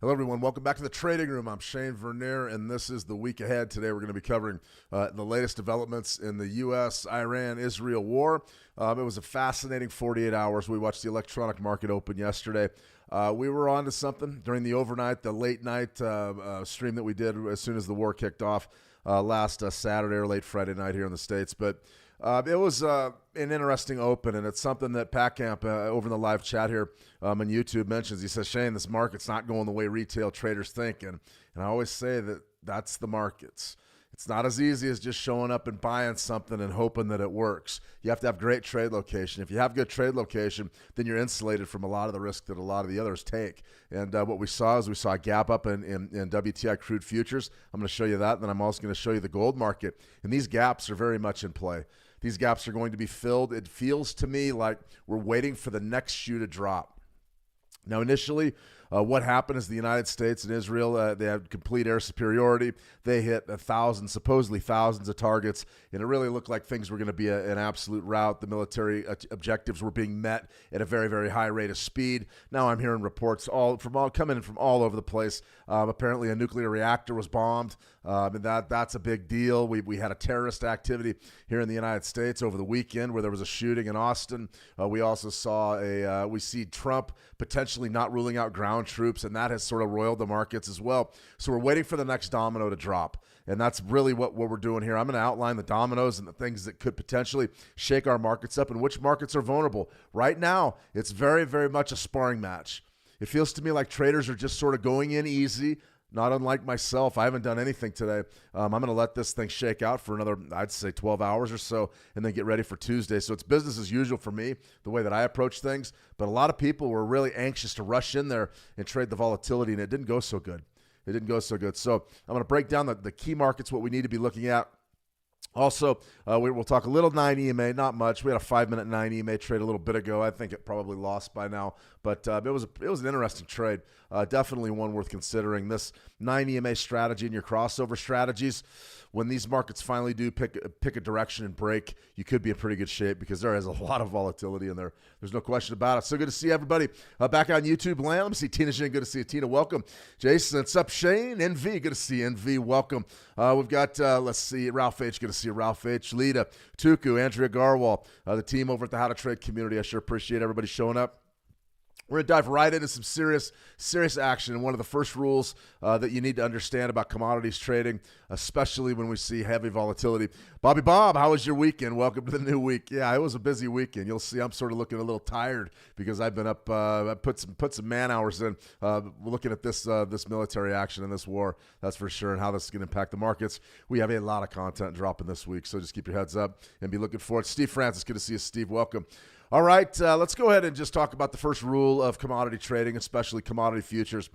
Hello, everyone. Welcome back to the Trading Room. I'm Shane Vernier, and this is the week ahead. Today, we're going to be covering the latest developments in the U.S., Iran, Israel war. It was a fascinating 48 hours. We watched the electronic market open yesterday. We were on to something during the overnight, the late night stream that we did as soon as the war kicked off last Saturday or late Friday night here in the States. But it was an interesting open, and it's something that Pat Camp over in the live chat here on YouTube mentions. He says, Shane, this market's not going the way retail traders think. And I always say that that's the markets. It's not as easy as just showing up and buying something and hoping that it works. You have to have great trade location. If you have good trade location, then you're insulated from a lot of the risk that a lot of the others take. And what we saw is we saw a gap up in WTI crude futures. I'm going to show you that. Then I'm also going to show you the gold market. And these gaps are very much in play. These gaps are going to be filled. It feels to me like we're waiting for the next shoe to drop. Now, initially, what happened is the United States and Israel, they had complete air superiority. They hit supposedly thousands of targets, and it really looked like things were going to be an absolute rout. The military objectives were being met at a very, very high rate of speed. Now I'm hearing reports coming in from all over the place. Apparently, a nuclear reactor was bombed, and that's a big deal. We had a terrorist activity here in the United States over the weekend where there was a shooting in Austin. We also saw we see Trump potentially not ruling out ground troops, and that has sort of roiled the markets as well. So we're waiting for the next domino to drop, and that's really what we're doing here. I'm going to outline the dominoes and the things that could potentially shake our markets up and which markets are vulnerable. Right now, it's very, very much a sparring match. It feels to me like traders are just sort of going in easy, not unlike myself. I haven't done anything today. I'm going to let this thing shake out for another, I'd say, 12 hours or so, and then get ready for Tuesday. So it's business as usual for me, the way that I approach things. But a lot of people were really anxious to rush in there and trade the volatility, and it didn't go so good. So I'm going to break down the key markets, what we need to be looking at. Also, we'll talk a little 9 EMA, not much. We had a 5-minute 9 EMA trade a little bit ago. I think it probably lost by now, but it was an interesting trade. Definitely one worth considering. This 9 EMA strategy and your crossover strategies, when these markets finally do pick a direction and break, you could be in pretty good shape because there is a lot of volatility in there. There's no question about it. So good to see everybody back on YouTube land. Let me see Tina Shane. Good to see you, Tina. Welcome. Jason, what's up, Shane? NV, good to see you. NV, welcome. We've got, let's see, Ralph H. Good to see see you, Ralph H. Lita, Tuku, Andrea Garwal, the team over at the How to Trade community. I sure appreciate everybody showing up. We're going to dive right into some serious action. And one of the first rules that you need to understand about commodities trading, especially when we see heavy volatility. Bobby Bob, how was your weekend? Welcome to the new week. Yeah, it was a busy weekend. You'll see I'm sort of looking a little tired because I've been up, I put some man hours in looking at this military action in this war, that's for sure, and how this is going to impact the markets. We have a lot of content dropping this week, so just keep your heads up and be looking forward. Steve Francis, good to see you, Steve. Welcome. All right, let's go ahead and just talk about the first rule of commodity trading, especially commodity futures.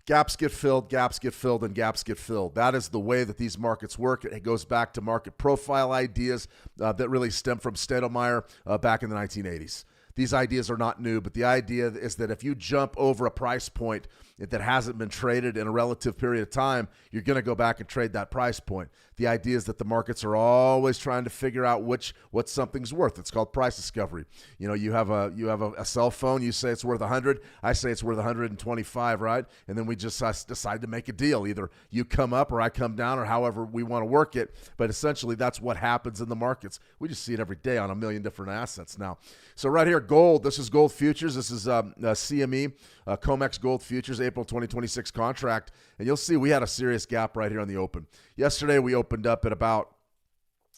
Gaps get filled, and gaps get filled. That is the way that these markets work. It goes back to market profile ideas that really stem from Stoudemire back in the 1980s. These ideas are not new, but the idea is that if you jump over a price point that hasn't been traded in a relative period of time, you're going to go back and trade that price point. The idea is that the markets are always trying to figure out what something's worth. It's called price discovery. You know, you have a cell phone. You say it's worth 100. I say it's worth 125, right? And then we just decide to make a deal. Either you come up or I come down, or however we want to work it. But essentially, that's what happens in the markets. We just see it every day on a million different assets now. So right here, gold. This is gold futures. This is CME, COMEX gold futures, April 2026 contract. And you'll see we had a serious gap right here on the open. Yesterday, we opened up at about,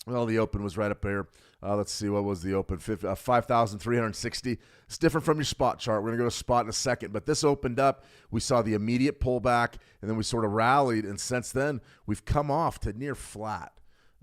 well, the open was right up here. Let's see, what was the open? 5,360. It's different from your spot chart. We're going to go to spot in a second. But this opened up. We saw the immediate pullback, and then we sort of rallied. And since then, we've come off to near flat.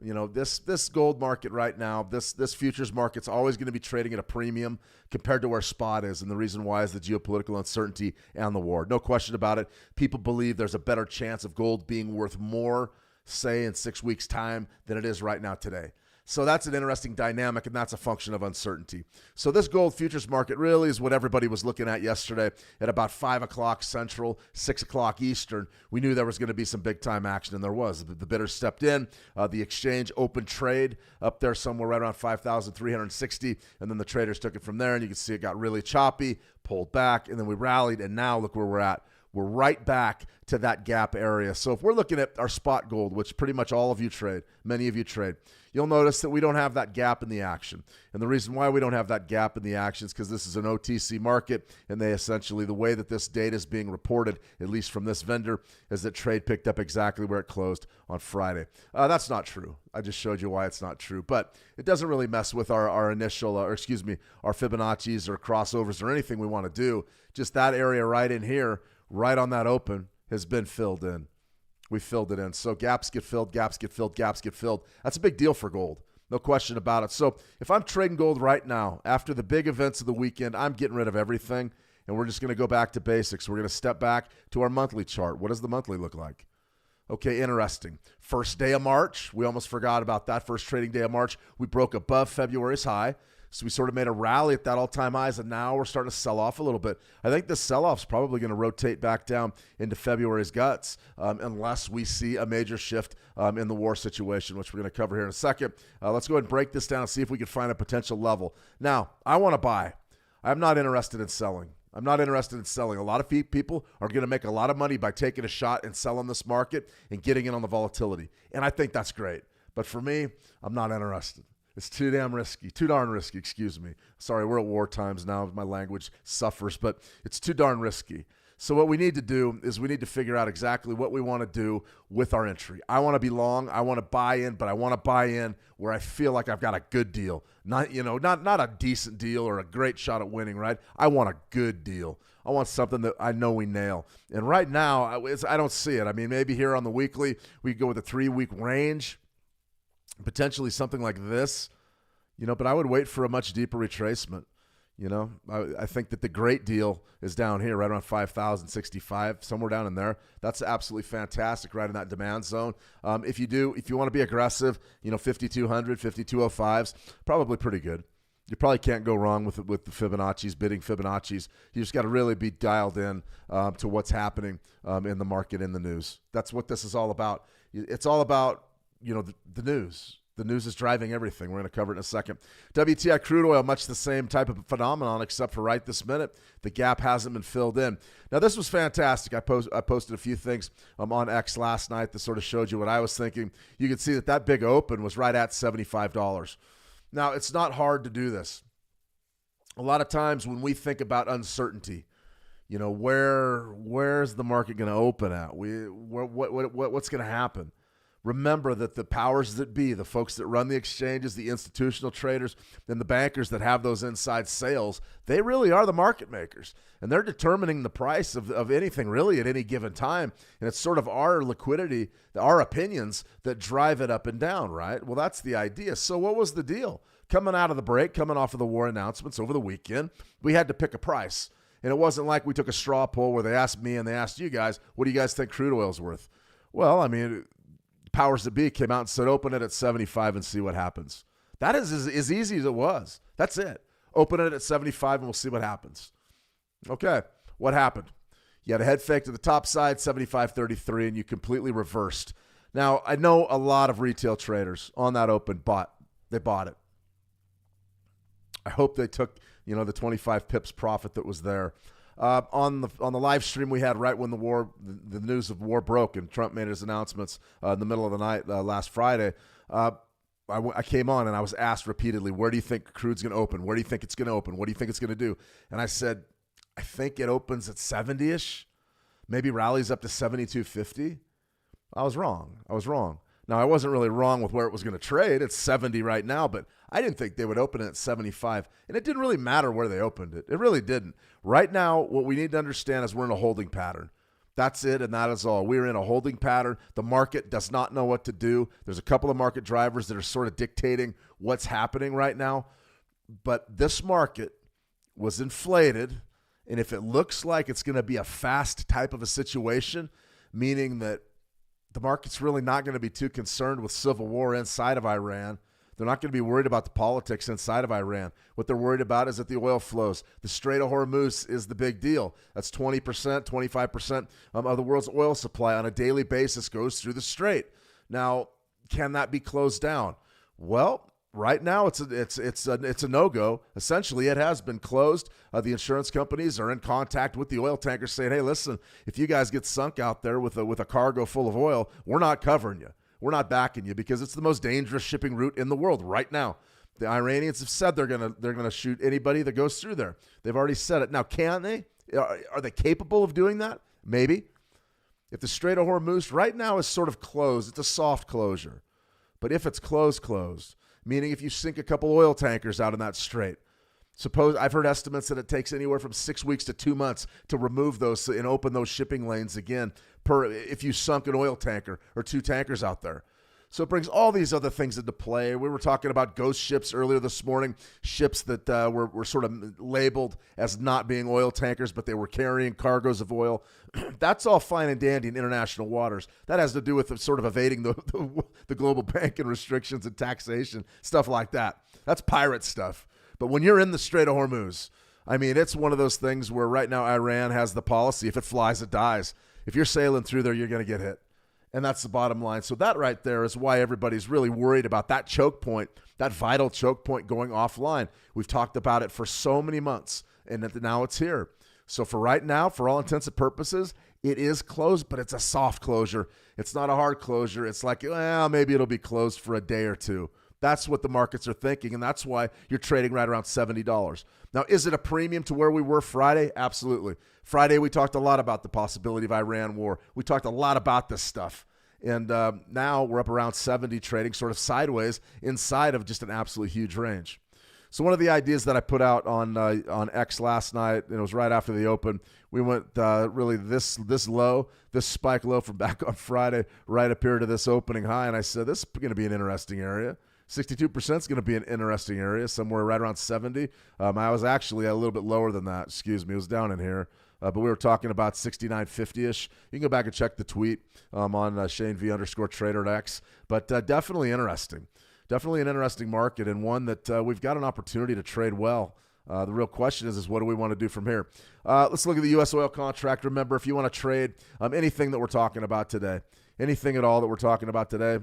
You know, this gold market right now, this futures market's always going to be trading at a premium compared to where spot is. And the reason why is the geopolitical uncertainty and the war. No question about it. People believe there's a better chance of gold being worth more, say, in 6 weeks' time than it is right now today. So that's an interesting dynamic, and that's a function of uncertainty. So this gold futures market really is what everybody was looking at yesterday at about 5 o'clock Central, 6 o'clock Eastern. We knew there was going to be some big-time action, and there was. The bidders stepped in. The exchange opened trade up there somewhere right around 5,360, and then the traders took it from there, and you can see it got really choppy, pulled back, and then we rallied, and now look where we're at. We're right back to that gap area. So if we're looking at our spot gold, which pretty much all of you trade, many of you trade, you'll notice that we don't have that gap in the action. And the reason why we don't have that gap in the action is because this is an OTC market, and they essentially, the way that this data is being reported, at least from this vendor, is that trade picked up exactly where it closed on Friday. That's not true. I just showed you why it's not true. But it doesn't really mess with our initial, our Fibonacci's or crossovers or anything we want to do. Just that area right in here, right on that open, has been filled in. We filled it in. So gaps get filled, gaps get filled, gaps get filled. That's a big deal for gold. No question about it. So if I'm trading gold right now, after the big events of the weekend, I'm getting rid of everything, and we're just going to go back to basics. We're going to step back to our monthly chart. What does the monthly look like? Okay, interesting. First day of March, we almost forgot about that. First trading day of March, we broke above February's high. So we sort of made a rally at that all-time highs, and now we're starting to sell off a little bit. I think this sell-off is probably going to rotate back down into February's guts unless we see a major shift in the war situation, which we're going to cover here in a second. Let's go ahead and break this down and see if we can find a potential level. Now, I want to buy. I'm not interested in selling. I'm not interested in selling. A lot of people are going to make a lot of money by taking a shot and selling this market and getting in on the volatility, and I think that's great. But for me, I'm not interested. It's too darn risky, excuse me. Sorry, we're at war times now. My language suffers, but it's too darn risky. So what we need to do is we need to figure out exactly what we want to do with our entry. I want to be long. I want to buy in, but I want to buy in where I feel like I've got a good deal. Not a decent deal or a great shot at winning, right? I want a good deal. I want something that I know we nail. And right now, I don't see it. I mean, maybe here on the weekly, we go with a 3-week range. Potentially something like this, but I would wait for a much deeper retracement. I think that the great deal is down here, right around 5,065, somewhere down in there. That's absolutely fantastic, right in that demand zone. If you want to be aggressive, 5,200, 5,205s, probably pretty good. You probably can't go wrong with the Fibonacci's, bidding Fibonacci's. You just got to really be dialed in to what's happening in the market, in the news. That's what this is all about. It's all about the news. The news is driving everything. We're going to cover it in a second. WTI crude oil, much the same type of phenomenon, except for right this minute, the gap hasn't been filled in. Now, this was fantastic. I posted a few things on X last night that sort of showed you what I was thinking. You could see that big open was right at $75. Now, it's not hard to do this. A lot of times when we think about uncertainty, where's the market going to open at? What's going to happen? Remember that the powers that be, the folks that run the exchanges, the institutional traders, and the bankers that have those inside sales, they really are the market makers. And they're determining the price of anything really at any given time. And it's sort of our liquidity, our opinions that drive it up and down, right? Well, that's the idea. So what was the deal? Coming out of the break, coming off of the war announcements over the weekend, we had to pick a price. And it wasn't like we took a straw poll where they asked me and they asked you guys, what do you guys think crude oil's worth? Well, I mean, powers that be came out and said, open it at 75 and see what happens. That is as easy as it was. That's it. Open it at 75 and we'll see what happens. Okay, what happened? You had a head fake to the top side, 75.33, and you completely reversed. Now, I know a lot of retail traders on that open bought it. I hope they took, the 25 pips profit that was there. On the live stream we had right when the news of war broke and Trump made his announcements in the middle of the night last Friday, I came on and I was asked repeatedly, where do you think crude's going to open? Where do you think it's going to open? What do you think it's going to do? And I said, I think it opens at 70-ish, maybe rallies up to 72.50. I was wrong. Now, I wasn't really wrong with where it was going to trade. It's 70 right now, but I didn't think they would open it at 75. And it didn't really matter where they opened it. It really didn't. Right now, what we need to understand is we're in a holding pattern. That's it, and that is all. We're in a holding pattern. The market does not know what to do. There's a couple of market drivers that are sort of dictating what's happening right now. But this market was inflated, and if it looks like it's going to be a fast type of a situation, meaning that the market's really not going to be too concerned with civil war inside of Iran. They're not going to be worried about the politics inside of Iran. What they're worried about is that the oil flows. The Strait of Hormuz is the big deal. That's 20%, 25% of the world's oil supply on a daily basis goes through the strait. Now, can that be closed down? Well, right now it's a no-go. Essentially, it has been closed. The insurance companies are in contact with the oil tankers saying, hey, listen, if you guys get sunk out there with a cargo full of oil, we're not covering you. We're not backing you because it's the most dangerous shipping route in the world right now. The Iranians have said they're gonna shoot anybody that goes through there. They've already said it. Now, can they? Are they capable of doing that? Maybe. If the Strait of Hormuz right now is sort of closed, it's a soft closure. But if it's closed, meaning if you sink a couple oil tankers out in that strait, suppose I've heard estimates that it takes anywhere from 6 weeks to 2 months to remove those and open those shipping lanes again if you sunk an oil tanker or two tankers out there. So it brings all these other things into play. We were talking about ghost ships earlier this morning, ships that were sort of labeled as not being oil tankers, but they were carrying cargoes of oil. That's all fine and dandy in international waters. That has to do with sort of evading the global banking restrictions and taxation, stuff like that. That's pirate stuff. But when you're in the Strait of Hormuz, I mean, it's one of those things where right now Iran has the policy, if it flies, it dies. If you're sailing through there, you're going to get hit. And that's the bottom line. So that right there is why everybody's really worried about that choke point, that vital choke point going offline. We've talked about it for so many months, and now it's here. So for right now, for all intents and purposes, it is closed, but it's a soft closure. It's not a hard closure. It's like, well, maybe it'll be closed for a day or two. That's what the markets are thinking, and that's why you're trading right around $70. Now, is it a premium to where we were Friday? Absolutely. Friday, we talked a lot about the possibility of Iran war. We talked a lot about this stuff. And now we're up around 70, trading sort of sideways inside of just an absolutely huge range. So one of the ideas that I put out on X last night, and it was right after the open, we went really this low, this spike low from back on Friday, right up here to this opening high, and I said, this is going to be an interesting area. 62% is going to be an interesting area, somewhere right around 70. I was actually a little bit lower than that. Excuse me. It was down in here. But we were talking about 69.50-ish. You can go back and check the tweet on Shane V_Trader at X. But definitely interesting. Definitely an interesting market and one that we've got an opportunity to trade well. The real question is what do we want to do from here? Let's look at the U.S. oil contract. Remember, if you want to trade anything that we're talking about today, anything at all that we're talking about today,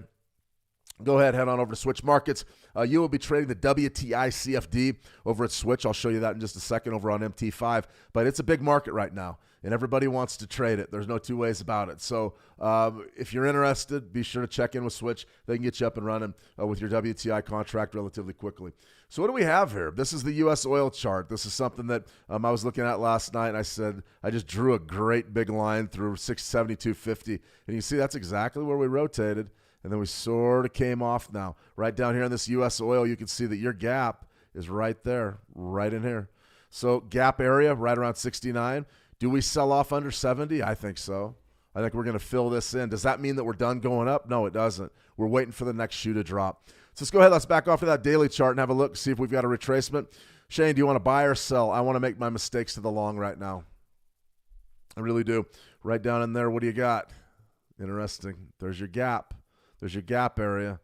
Go ahead, head on over to Switch Markets. You will be trading the WTI CFD over at Switch. I'll show you that in just a second over on MT5. But it's a big market right now, and everybody wants to trade it. There's no two ways about it. So if you're interested, be sure to check in with Switch. They can get you up and running with your WTI contract relatively quickly. So what do we have here? This is the U.S. oil chart. This is something that I was looking at last night, and I said I just drew a great big line through 672.50. And you can see that's exactly where we rotated. And then we sort of came off now. Right down here in this U.S. oil, you can see that your gap is right there, right in here. So gap area, right around 69. Do we sell off under 70? I think so. I think we're going to fill this in. Does that mean that we're done going up? No, it doesn't. We're waiting for the next shoe to drop. So let's go ahead. Let's back off to that daily chart and have a look, see if we've got a retracement. Shane, do you want to buy or sell? I want to make my mistakes to the long right now. I really do. Right down in there, what do you got? Interesting. There's your gap. There's your gap area.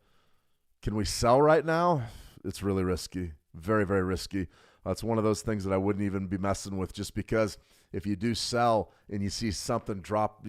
Can we sell right now? It's really risky. Very, very risky. It's one of those things that I wouldn't even be messing with, just because if you do sell and you see something drop,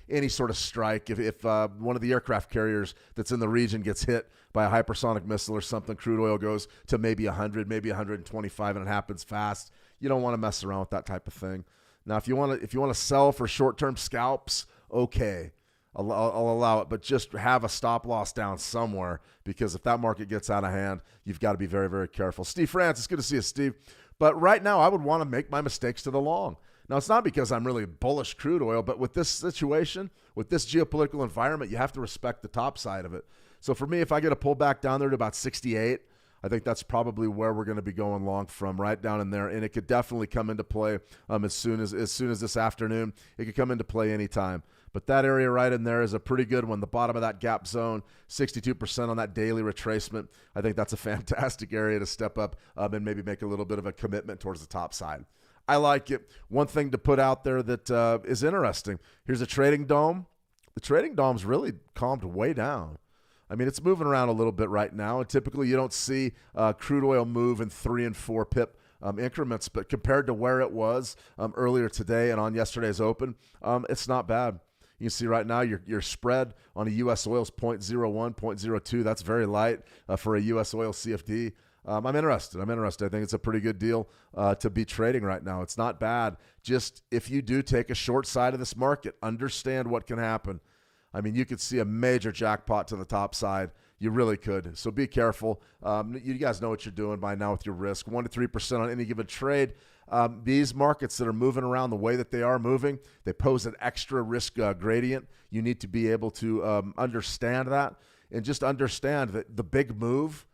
any sort of strike, if one of the aircraft carriers that's in the region gets hit by a hypersonic missile or something, crude oil goes to maybe 100, maybe 125, and it happens fast. You don't want to mess around with that type of thing. Now, if you want to sell for short-term scalps, okay. I'll allow it, but just have a stop loss down somewhere, because if that market gets out of hand, you've got to be very, very careful. Steve France, it's good to see you, Steve. But right now, I would want to make my mistakes to the long. Now, it's not because I'm really bullish crude oil, but with this situation, with this geopolitical environment, you have to respect the top side of it. So for me, if I get a pull back down there to about 68, I think that's probably where we're going to be going long from, right down in there. And it could definitely come into play as soon as this afternoon. It could come into play anytime. But that area right in there is a pretty good one. The bottom of that gap zone, 62% on that daily retracement. I think that's a fantastic area to step up and maybe make a little bit of a commitment towards the top side. I like it. One thing to put out there that is interesting. Here's a trading dome. The trading dome's really calmed way down. I mean, it's moving around a little bit right now, and typically you don't see crude oil move in 3 and 4 pip increments, but compared to where it was earlier today and on yesterday's open, it's not bad. You can see right now your spread on a U.S. oil is 0.01, 0.02. That's very light for a U.S. oil CFD. I'm interested. I think it's a pretty good deal to be trading right now. It's not bad. Just if you do take a short side of this market, understand what can happen. I mean, you could see a major jackpot to the top side. You really could. So be careful. You guys know what you're doing by now with your risk. 1% to 3% on any given trade. These markets that are moving around the way that they are moving, they pose an extra risk gradient. You need to be able to understand that, and just understand that the big move,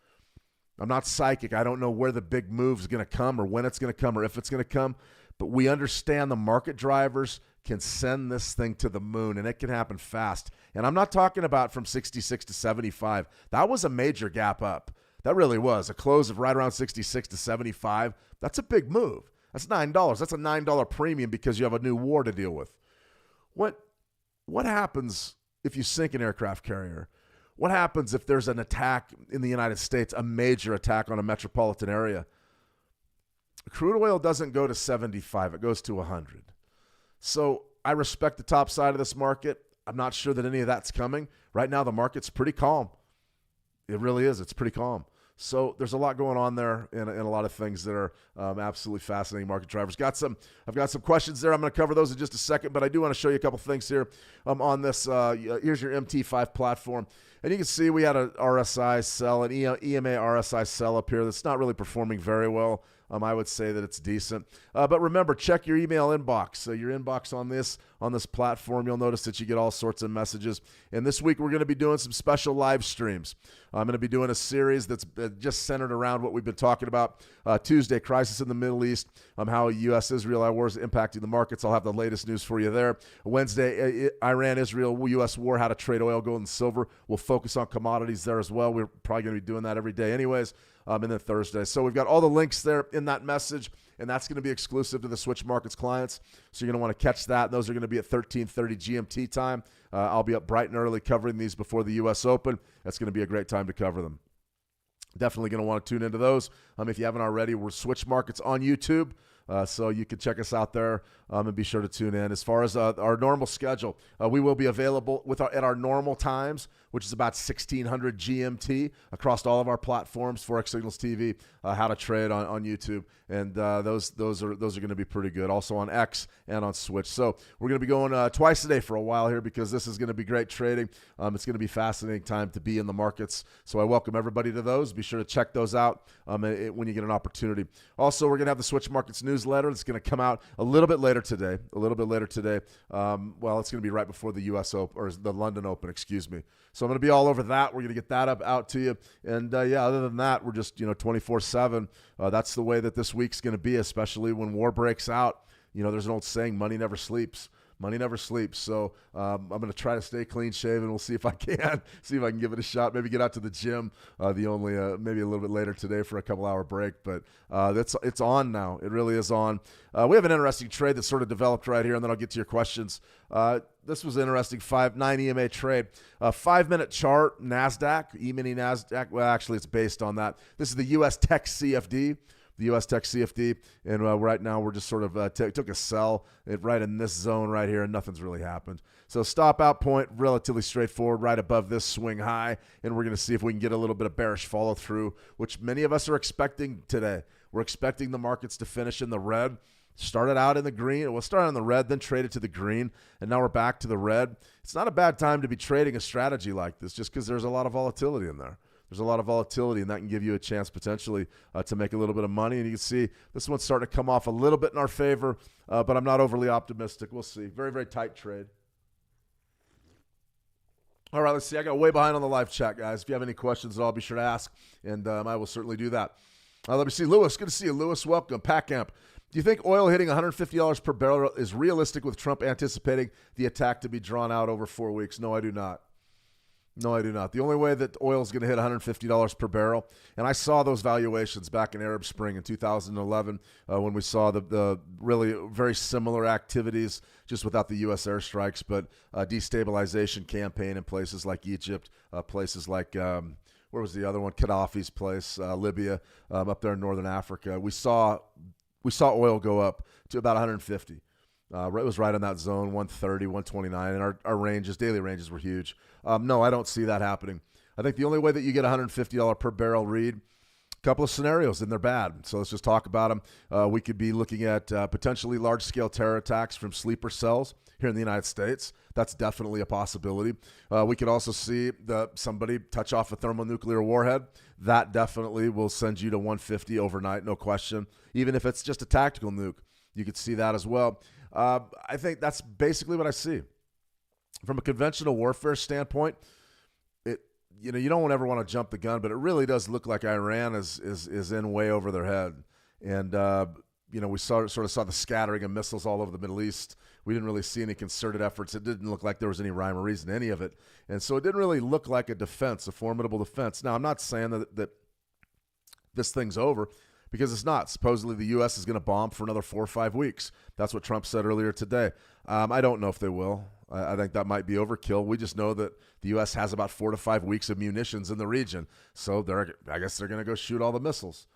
I'm not psychic. I don't know where the big move is going to come or when it's going to come or if it's going to come, but we understand the market drivers can send this thing to the moon, and it can happen fast. And I'm not talking about from 66 to 75. That was a major gap up. That really was. A close of right around 66 to 75. That's a big move. That's $9. That's a $9 premium because you have a new war to deal with. What happens if you sink an aircraft carrier? What happens if there's an attack in the United States, a major attack on a metropolitan area? Crude oil doesn't go to 75. It goes to 100. So I respect the top side of this market. I'm not sure that any of that's coming. Right now, the market's pretty calm. It really is. It's pretty calm. So there's a lot going on there and a lot of things that are absolutely fascinating market drivers. I've got some questions there. I'm going to cover those in just a second, but I do want to show you a couple things here on this. Here's your MT5 platform. And you can see we had an RSI sell, an EMA RSI sell up here that's not really performing very well. I would say that it's decent. But remember, check your email inbox. So your inbox on this platform, you'll notice that you get all sorts of messages. And this week, we're going to be doing some special live streams. I'm going to be doing a series that's just centered around what we've been talking about. Tuesday, crisis in the Middle East, how U.S.-Israel war is impacting the markets. I'll have the latest news for you there. Wednesday, Iran-Israel-U.S. war, how to trade oil, gold, and silver. We'll focus on commodities there as well. We're probably going to be doing that every day anyways. And then Thursday. So we've got all the links there in that message, and that's going to be exclusive to the Switch Markets clients. So you're going to want to catch that. Those are going to be at 13:30 GMT time. I'll be up bright and early covering these before the U.S. Open. That's going to be a great time to cover them. Definitely going to want to tune into those. If you haven't already, we're Switch Markets on YouTube. So you can check us out there and be sure to tune in. As far as our normal schedule, we will be available at our normal times, which is about 1600 GMT across all of our platforms, Forex Signals TV, How to Trade on YouTube, and those are going to be pretty good. Also on X and on Switch. So we're going to be going twice a day for a while here because this is going to be great trading. It's going to be fascinating time to be in the markets. So I welcome everybody to those. Be sure to check those out when you get an opportunity. Also, we're going to have the Switch Markets newsletter. It's going to come out a little bit later today. Well, it's going to be right before the U.S. Open, or the London Open, excuse me. So I'm going to be all over that. We're going to get that out to you. And, other than that, we're just, 24/7. That's the way that this week's going to be, especially when war breaks out. There's an old saying, money never sleeps. Money never sleeps. So I'm going to try to stay clean shaven. We'll see if I can give it a shot. Maybe get out to the gym. Maybe a little bit later today for a couple-hour break. But it's on now. It really is on. We have an interesting trade that sort of developed right here, and then I'll get to your questions. This was an interesting 9 EMA trade. 5-minute chart, NASDAQ, E-mini NASDAQ. Well, actually, it's based on that. This is the U.S. Tech CFD. The U.S. Tech CFD, and right now we're just sort of took a sell right in this zone right here, and nothing's really happened. So stop out point, relatively straightforward, right above this swing high, and we're going to see if we can get a little bit of bearish follow through, which many of us are expecting today. We're expecting the markets to finish in the red. Started out in the green. We'll start in the red, then traded to the green, and now we're back to the red. It's not a bad time to be trading a strategy like this just because there's a lot of volatility in there. There's a lot of volatility, and that can give you a chance potentially to make a little bit of money. And you can see this one's starting to come off a little bit in our favor, but I'm not overly optimistic. We'll see. Very, very tight trade. All right, let's see. I got way behind on the live chat, guys. If you have any questions at all, be sure to ask, and I will certainly do that. Let me see. Lewis, good to see you. Lewis, welcome. Pack Camp. Do you think oil hitting $150 per barrel is realistic with Trump anticipating the attack to be drawn out over 4 weeks? No, I do not. No, I do not. The only way that oil is going to hit $150 per barrel, and I saw those valuations back in Arab Spring in 2011 when we saw the really very similar activities, just without the U.S. airstrikes, but destabilization campaign in places like Egypt, places like, where was the other one? Gaddafi's place, Libya, up there in northern Africa. We saw oil go up to about 150. It was right in that zone, 130, 129, and our daily ranges were huge. No, I don't see that happening. I think the only way that you get $150 per barrel read, a couple of scenarios, and they're bad. So let's just talk about them. We could be looking at potentially large-scale terror attacks from sleeper cells here in the United States. That's definitely a possibility. We could also see somebody touch off a thermonuclear warhead. That definitely will send you to 150 overnight, no question. Even if it's just a tactical nuke, you could see that as well. I think that's basically what I see. From a conventional warfare standpoint, you don't ever want to jump the gun, but it really does look like Iran is in way over their head. And, we sort of saw the scattering of missiles all over the Middle East. We didn't really see any concerted efforts. It didn't look like there was any rhyme or reason to any of it. And so it didn't really look like a defense, a formidable defense. Now, I'm not saying that this thing's over, because it's not. Supposedly the U.S. is going to bomb for another 4 or 5 weeks. That's what Trump said earlier today. I don't know if they will. I think that might be overkill. We just know that the U.S. has about 4 to 5 weeks of munitions in the region. So I guess they're going to go shoot all the missiles.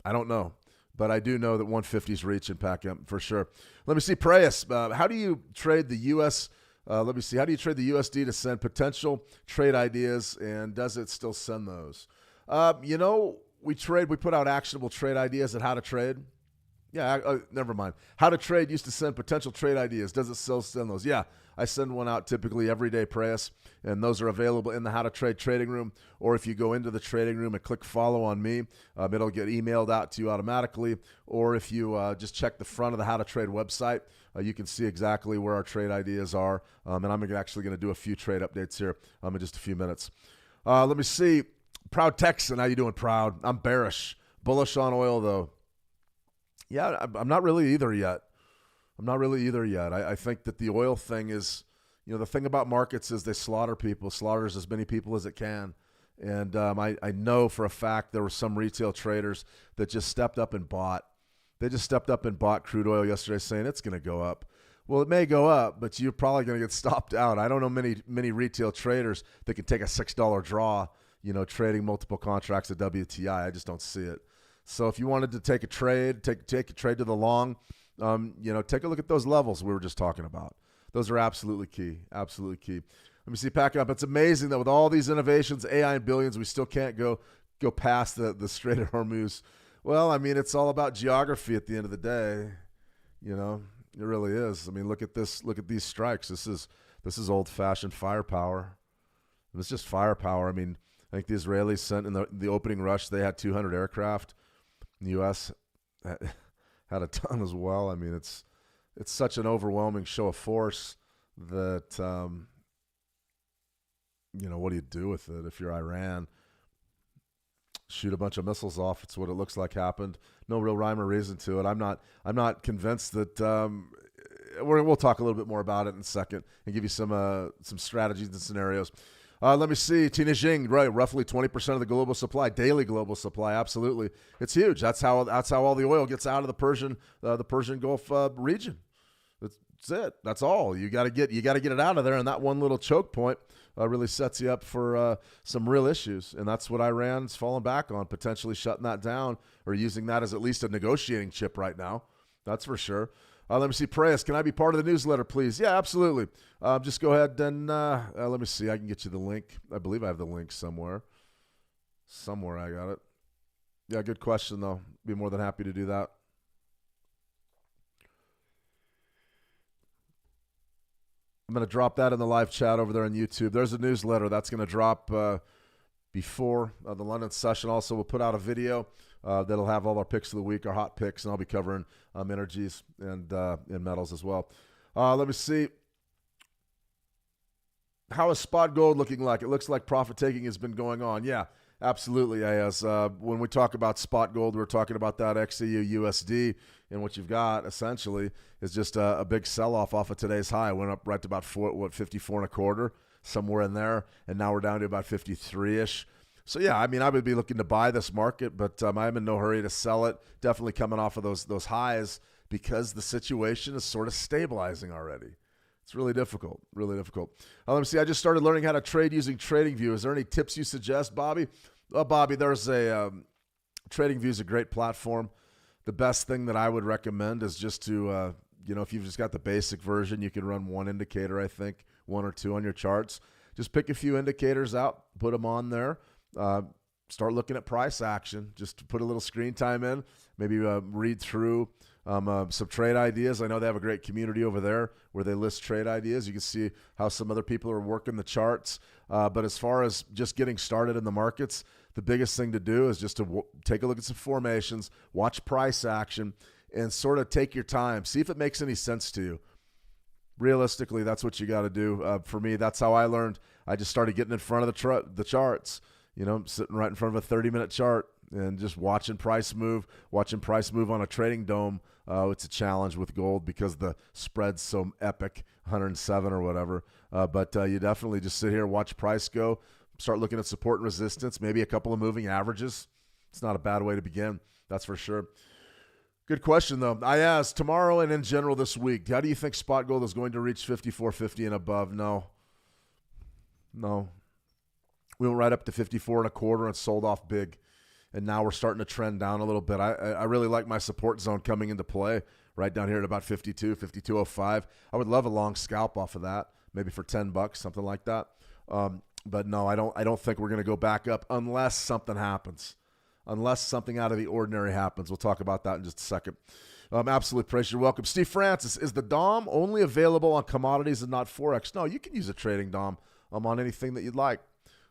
I don't know. But I do know that 150's reaching, Pack for sure. Let me see. Preyas, how do you trade the U.S. Let me see. How do you trade the USD to send potential trade ideas, and does it still send those? We put out actionable trade ideas at How to Trade. Yeah, never mind. How to Trade used to send potential trade ideas. Does it still send those? Yeah, I send one out typically every day, Preyas, and those are available in the How to Trade trading room, or if you go into the trading room and click follow on me, it'll get emailed out to you automatically, or if you just check the front of the How to Trade website, you can see exactly where our trade ideas are, and I'm actually going to do a few trade updates here in just a few minutes. Let me see. Proud Texan, how you doing, Proud? I'm bearish. Bullish on oil, though. Yeah, I'm not really either yet. I think that the oil thing is, the thing about markets is they slaughter people, slaughters as many people as it can. And I know for a fact there were some retail traders that just stepped up and bought. They just stepped up and bought crude oil yesterday saying it's going to go up. Well, it may go up, but you're probably going to get stopped out. I don't know many retail traders that can take a $6 draw, trading multiple contracts at WTI. I just don't see it. So if you wanted to take a trade, take a trade to the long, take a look at those levels we were just talking about. Those are absolutely key. Absolutely key. Let me see, packing up. It's amazing that with all these innovations, AI and billions, we still can't go past the Strait of Hormuz. Well, I mean, it's all about geography at the end of the day. It really is. I mean, look at this. Look at these strikes. This is old-fashioned firepower. It's just firepower. I mean, I think the Israelis sent in the opening rush, they had 200 aircraft. The U.S. had a ton as well. I mean, it's such an overwhelming show of force that, what do you do with it if you're Iran? Shoot a bunch of missiles off. It's what it looks like happened. No real rhyme or reason to it. I'm not convinced that we'll talk a little bit more about it in a second and give you some strategies and scenarios. Let me see. Tina Jing, right? Roughly 20% of the global supply, daily global supply. Absolutely, it's huge. That's how all the oil gets out of the Persian Gulf region. That's it. That's all. You got to get it out of there, and that one little choke point really sets you up for some real issues. And that's what Iran's falling back on, potentially shutting that down or using that as at least a negotiating chip right now. That's for sure. Let me see. Preyas, can I be part of the newsletter, please? Yeah, absolutely. Just go ahead and let me see. I can get you the link. I believe I have the link somewhere. Somewhere I got it. Yeah, good question, though. Be more than happy to do that. I'm going to drop that in the live chat over there on YouTube. There's a newsletter that's going to drop before the London session. Also, we'll put out a video that'll have all our picks of the week, our hot picks, and I'll be covering energies and metals as well. Let me see. How is spot gold looking like? It looks like profit taking has been going on. Yeah, absolutely. As when we talk about spot gold, we're talking about that XEU USD, and what you've got essentially is just a big sell-off off of today's high. It went up right to about 54 and a quarter, somewhere in there, and now we're down to about 53-ish. So, yeah, I mean, I would be looking to buy this market, but I'm in no hurry to sell it. Definitely coming off of those highs because the situation is sort of stabilizing already. It's really difficult, really difficult. Let me see. I just started learning how to trade using TradingView. Is there any tips you suggest, Bobby? Bobby, there's TradingView is a great platform. The best thing that I would recommend is just to, if you've just got the basic version, you can run one indicator, I think, one or two on your charts. Just pick a few indicators out, put them on there. Start looking at price action. Just put a little screen time in. Maybe read through some trade ideas. I know they have a great community over there where they list trade ideas. You can see how some other people are working the charts. But as far as just getting started in the markets, the biggest thing to do is just to take a look at some formations, watch price action, and sort of take your time. See if it makes any sense to you. Realistically, that's what you got to do. For me, that's how I learned. I just started getting in front of the charts, sitting right in front of a 30-minute chart and just watching price move on a trading dome. It's a challenge with gold because the spread's so epic, 107 or whatever. But you definitely just sit here, watch price go, start looking at support and resistance, maybe a couple of moving averages. It's not a bad way to begin, that's for sure. Good question, though. I asked tomorrow and in general this week, how do you think spot gold is going to reach 54.50 and above? No. We went right up to 54 and a quarter and sold off big. And now we're starting to trend down a little bit. I really like my support zone coming into play right down here at about 52, 52.05. I would love a long scalp off of that, maybe for $10, something like that. But no, I don't think we're going to go back up unless something happens. Unless something out of the ordinary happens. We'll talk about that in just a second. Absolutely, Praise. You're welcome. Steve Francis, is the DOM only available on commodities and not Forex? No, you can use a trading DOM on anything that you'd like.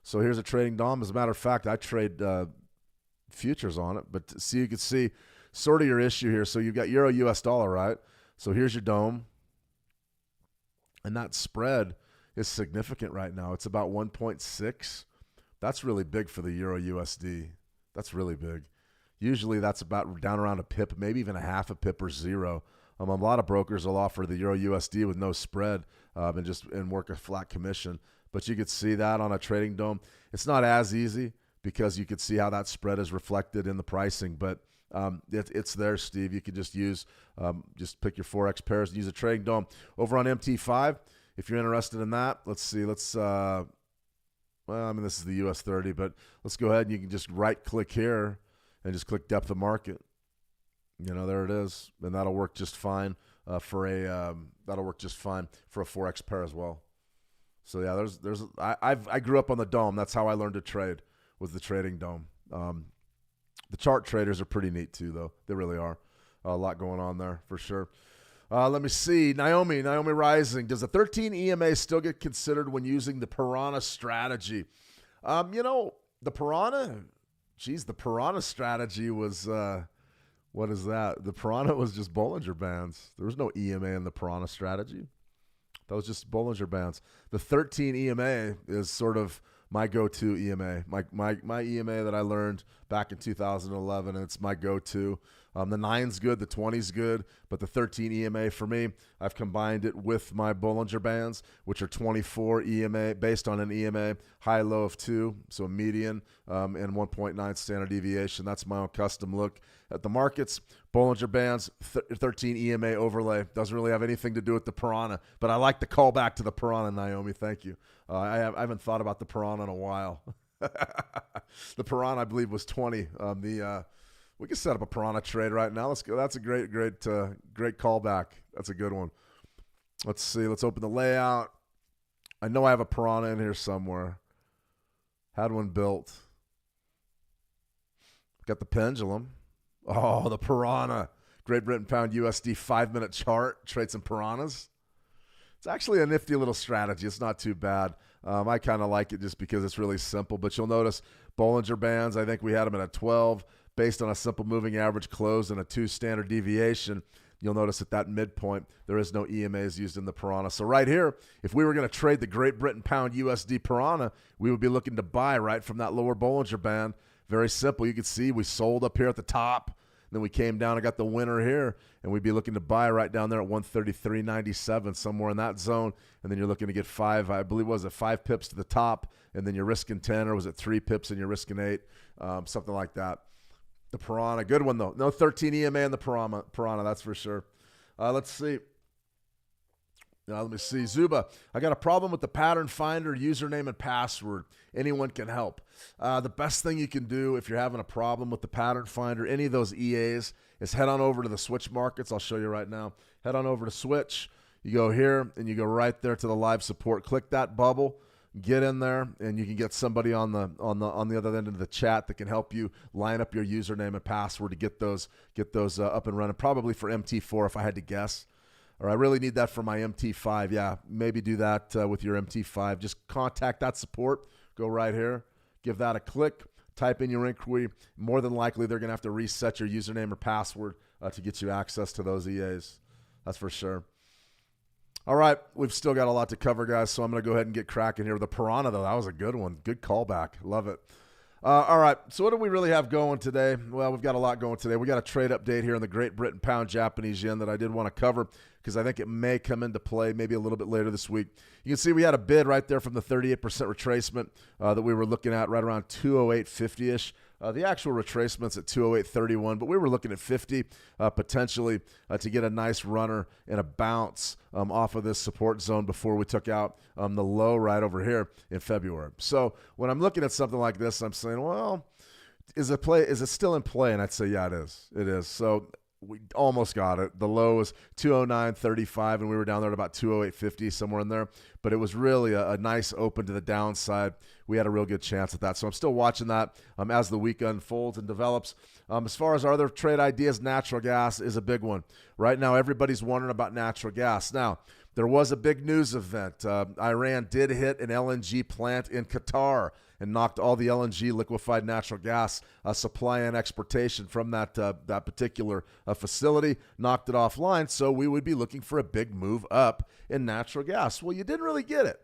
So here's a trading DOM. As a matter of fact, I trade futures on it. But you can see sort of your issue here. So you've got Euro US dollar, right? So here's your DOM. And that spread is significant right now. It's about 1.6. That's really big for the Euro USD. That's really big. Usually that's about down around a pip, maybe even a half a pip or zero. A lot of brokers will offer the Euro USD with no spread and work a flat commission. But you could see that on a trading dome. It's not as easy because you could see how that spread is reflected in the pricing. But it's there, Steve. You could just just pick your Forex pairs and use a trading dome. Over on MT5, if you're interested in that, let's see. This is the US 30, but let's go ahead and you can just right-click here and just click depth of market. There it is, and that'll work just fine for a Forex pair as well. So yeah, I grew up on the Dome. That's how I learned to trade, was the trading Dome. The chart traders are pretty neat too, though. They really are. A lot going on there for sure. Let me see. Naomi Rising. Does the 13 EMA still get considered when using the Piranha strategy? The Piranha strategy was, what is that? The Piranha was just Bollinger Bands. There was no EMA in the Piranha strategy. That was just Bollinger Bands. The 13 EMA is sort of my go-to EMA, my EMA that I learned back in 2011, and it's my go-to. The 9's good, the 20's good, but the 13 EMA for me, I've combined it with my Bollinger Bands, which are 24 EMA, based on an EMA, high-low of 2, so a median, and 1.9 standard deviation. That's my own custom look at the markets. Bollinger Bands, 13 EMA overlay. Doesn't really have anything to do with the Piranha, but I like the callback to the Piranha, Naomi. Thank you. I haven't thought about the Piranha in a while. The Piranha, I believe, was 20. We can set up a Piranha trade right now. Let's go. That's a great callback. That's a good one. Let's see. Let's open the layout. I know I have a Piranha in here somewhere. Had one built. Got the pendulum. Oh, the Piranha. Great Britain Pound USD 5-minute chart. Trade some Piranhas. It's actually a nifty little strategy. It's not too bad. I kind of like it just because it's really simple. But you'll notice Bollinger Bands, I think we had them at a 12 based on a simple moving average close and a 2 standard deviation. You'll notice at that midpoint, there is no EMAs used in the Piranha. So right here, if we were going to trade the Great Britain Pound USD Piranha, we would be looking to buy right from that lower Bollinger Band. Very simple. You can see we sold up here at the top. Then we came down and got the winner here, and we'd be looking to buy right down there at 133.97, somewhere in that zone. And then you're looking to get 5, I believe, was it 5 pips to the top, and then you're risking 10, or was it 3 pips and you're risking 8, something like that. The Piranha, good one though. No 13 EMA in the Piranha, that's for sure. Let's see. Let me see. Zuba, I got a problem with the pattern finder, username, and password. Anyone can help. The best thing you can do if you're having a problem with the pattern finder, any of those EAs, is head on over to the switch markets. I'll show you right now. Head on over to switch. You go here, and you go right there to the live support. Click that bubble. Get in there, and you can get somebody on the other end of the chat that can help you line up your username and password to get those up and running. Probably for MT4, if I had to guess. Or I really need that for my MT5. Yeah, maybe do that with your MT5. Just contact that support. Go right here. Give that a click. Type in your inquiry. More than likely, they're going to have to reset your username or password to get you access to those EAs. That's for sure. All right, we've still got a lot to cover, guys, so I'm going to go ahead and get cracking here. The Piranha, though, that was a good one. Good callback. Love it. All right, so what do we really have going today? Well, we've got a lot going today. We got a trade update here in the Great Britain Pound Japanese Yen that I did want to cover because I think it may come into play maybe a little bit later this week. You can see we had a bid right there from the 38% retracement that we were looking at right around 208.50-ish. The actual retracement's at 208.31, but we were looking at 50 potentially to get a nice runner and a bounce off of this support zone before we took out the low right over here in February. So when I'm looking at something like this, I'm saying, well, is it still in play? And I'd say, yeah, it is. It is. So we almost got it. The low was 209.35, and we were down there at about 208.50, somewhere in there. But it was really a nice open to the downside. We had a real good chance at that. So I'm still watching that as the week unfolds and develops. As far as our other trade ideas, natural gas is a big one. Right now, everybody's wondering about natural gas. Now, there was a big news event. Iran did hit an LNG plant in Qatar and knocked all the LNG, liquefied natural gas, supply and exportation from that particular facility, knocked it offline. So we would be looking for a big move up in natural gas. Well, you didn't really get it.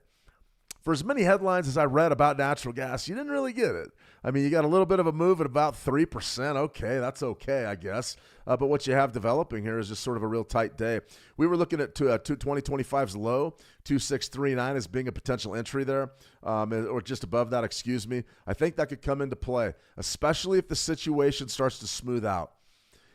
For as many headlines as I read about natural gas, you didn't really get it. I mean, you got a little bit of a move at about 3%. Okay, that's okay, I guess. But what you have developing here is just sort of a real tight day. We were looking at 2025's low, 2639 as being a potential entry there, or just above that, excuse me. I think that could come into play, especially if the situation starts to smooth out.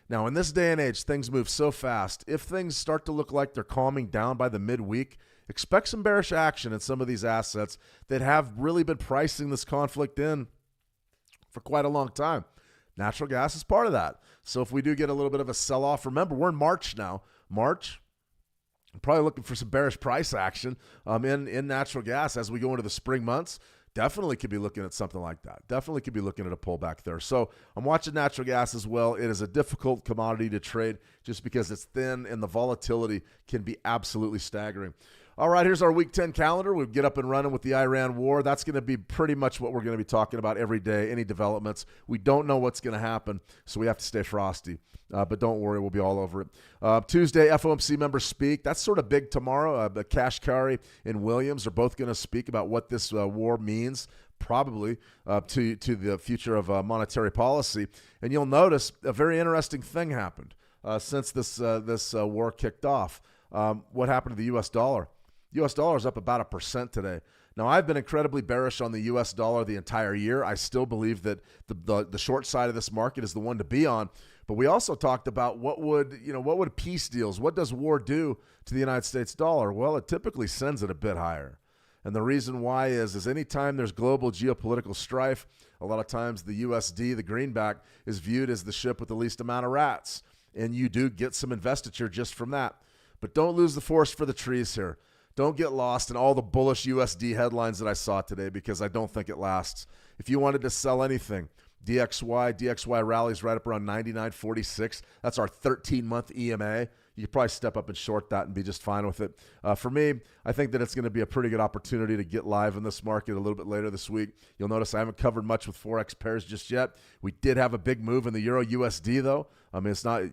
Now, in this day and age, things move so fast. If things start to look like they're calming down by the midweek, expect some bearish action in some of these assets that have really been pricing this conflict in for quite a long time. Natural gas is part of that. So if we do get a little bit of a sell-off, remember, we're in March now. March, I'm probably looking for some bearish price action in natural gas as we go into the spring months. Definitely could be looking at something like that. Definitely could be looking at a pullback there. So I'm watching natural gas as well. It is a difficult commodity to trade just because it's thin and the volatility can be absolutely staggering. All right, here's our Week 10 calendar. We'll get up and running with the Iran war. That's going to be pretty much what we're going to be talking about every day, any developments. We don't know what's going to happen, so we have to stay frosty. But don't worry, we'll be all over it. Tuesday, FOMC members speak. That's sort of big tomorrow. Kashkari and Williams are both going to speak about what this war means, probably to the future of monetary policy. And you'll notice a very interesting thing happened since this war kicked off. What happened to the U.S. dollar? U.S. dollar is up about 1% today. Now, I've been incredibly bearish on the U.S. dollar the entire year. I still believe that the short side of this market is the one to be on. But we also talked about what would peace deals, what does war do to the United States dollar? Well, it typically sends it a bit higher. And the reason why is anytime there's global geopolitical strife, a lot of times the USD, the greenback, is viewed as the ship with the least amount of rats. And you do get some investiture just from that. But don't lose the forest for the trees here. Don't get lost in all the bullish USD headlines that I saw today because I don't think it lasts. If you wanted to sell anything, DXY rallies right up around 99.46. That's our 13-month EMA. You could probably step up and short that and be just fine with it. For me, I think that it's going to be a pretty good opportunity to get live in this market a little bit later this week. You'll notice I haven't covered much with Forex pairs just yet. We did have a big move in the Euro USD, though. I mean, it's not,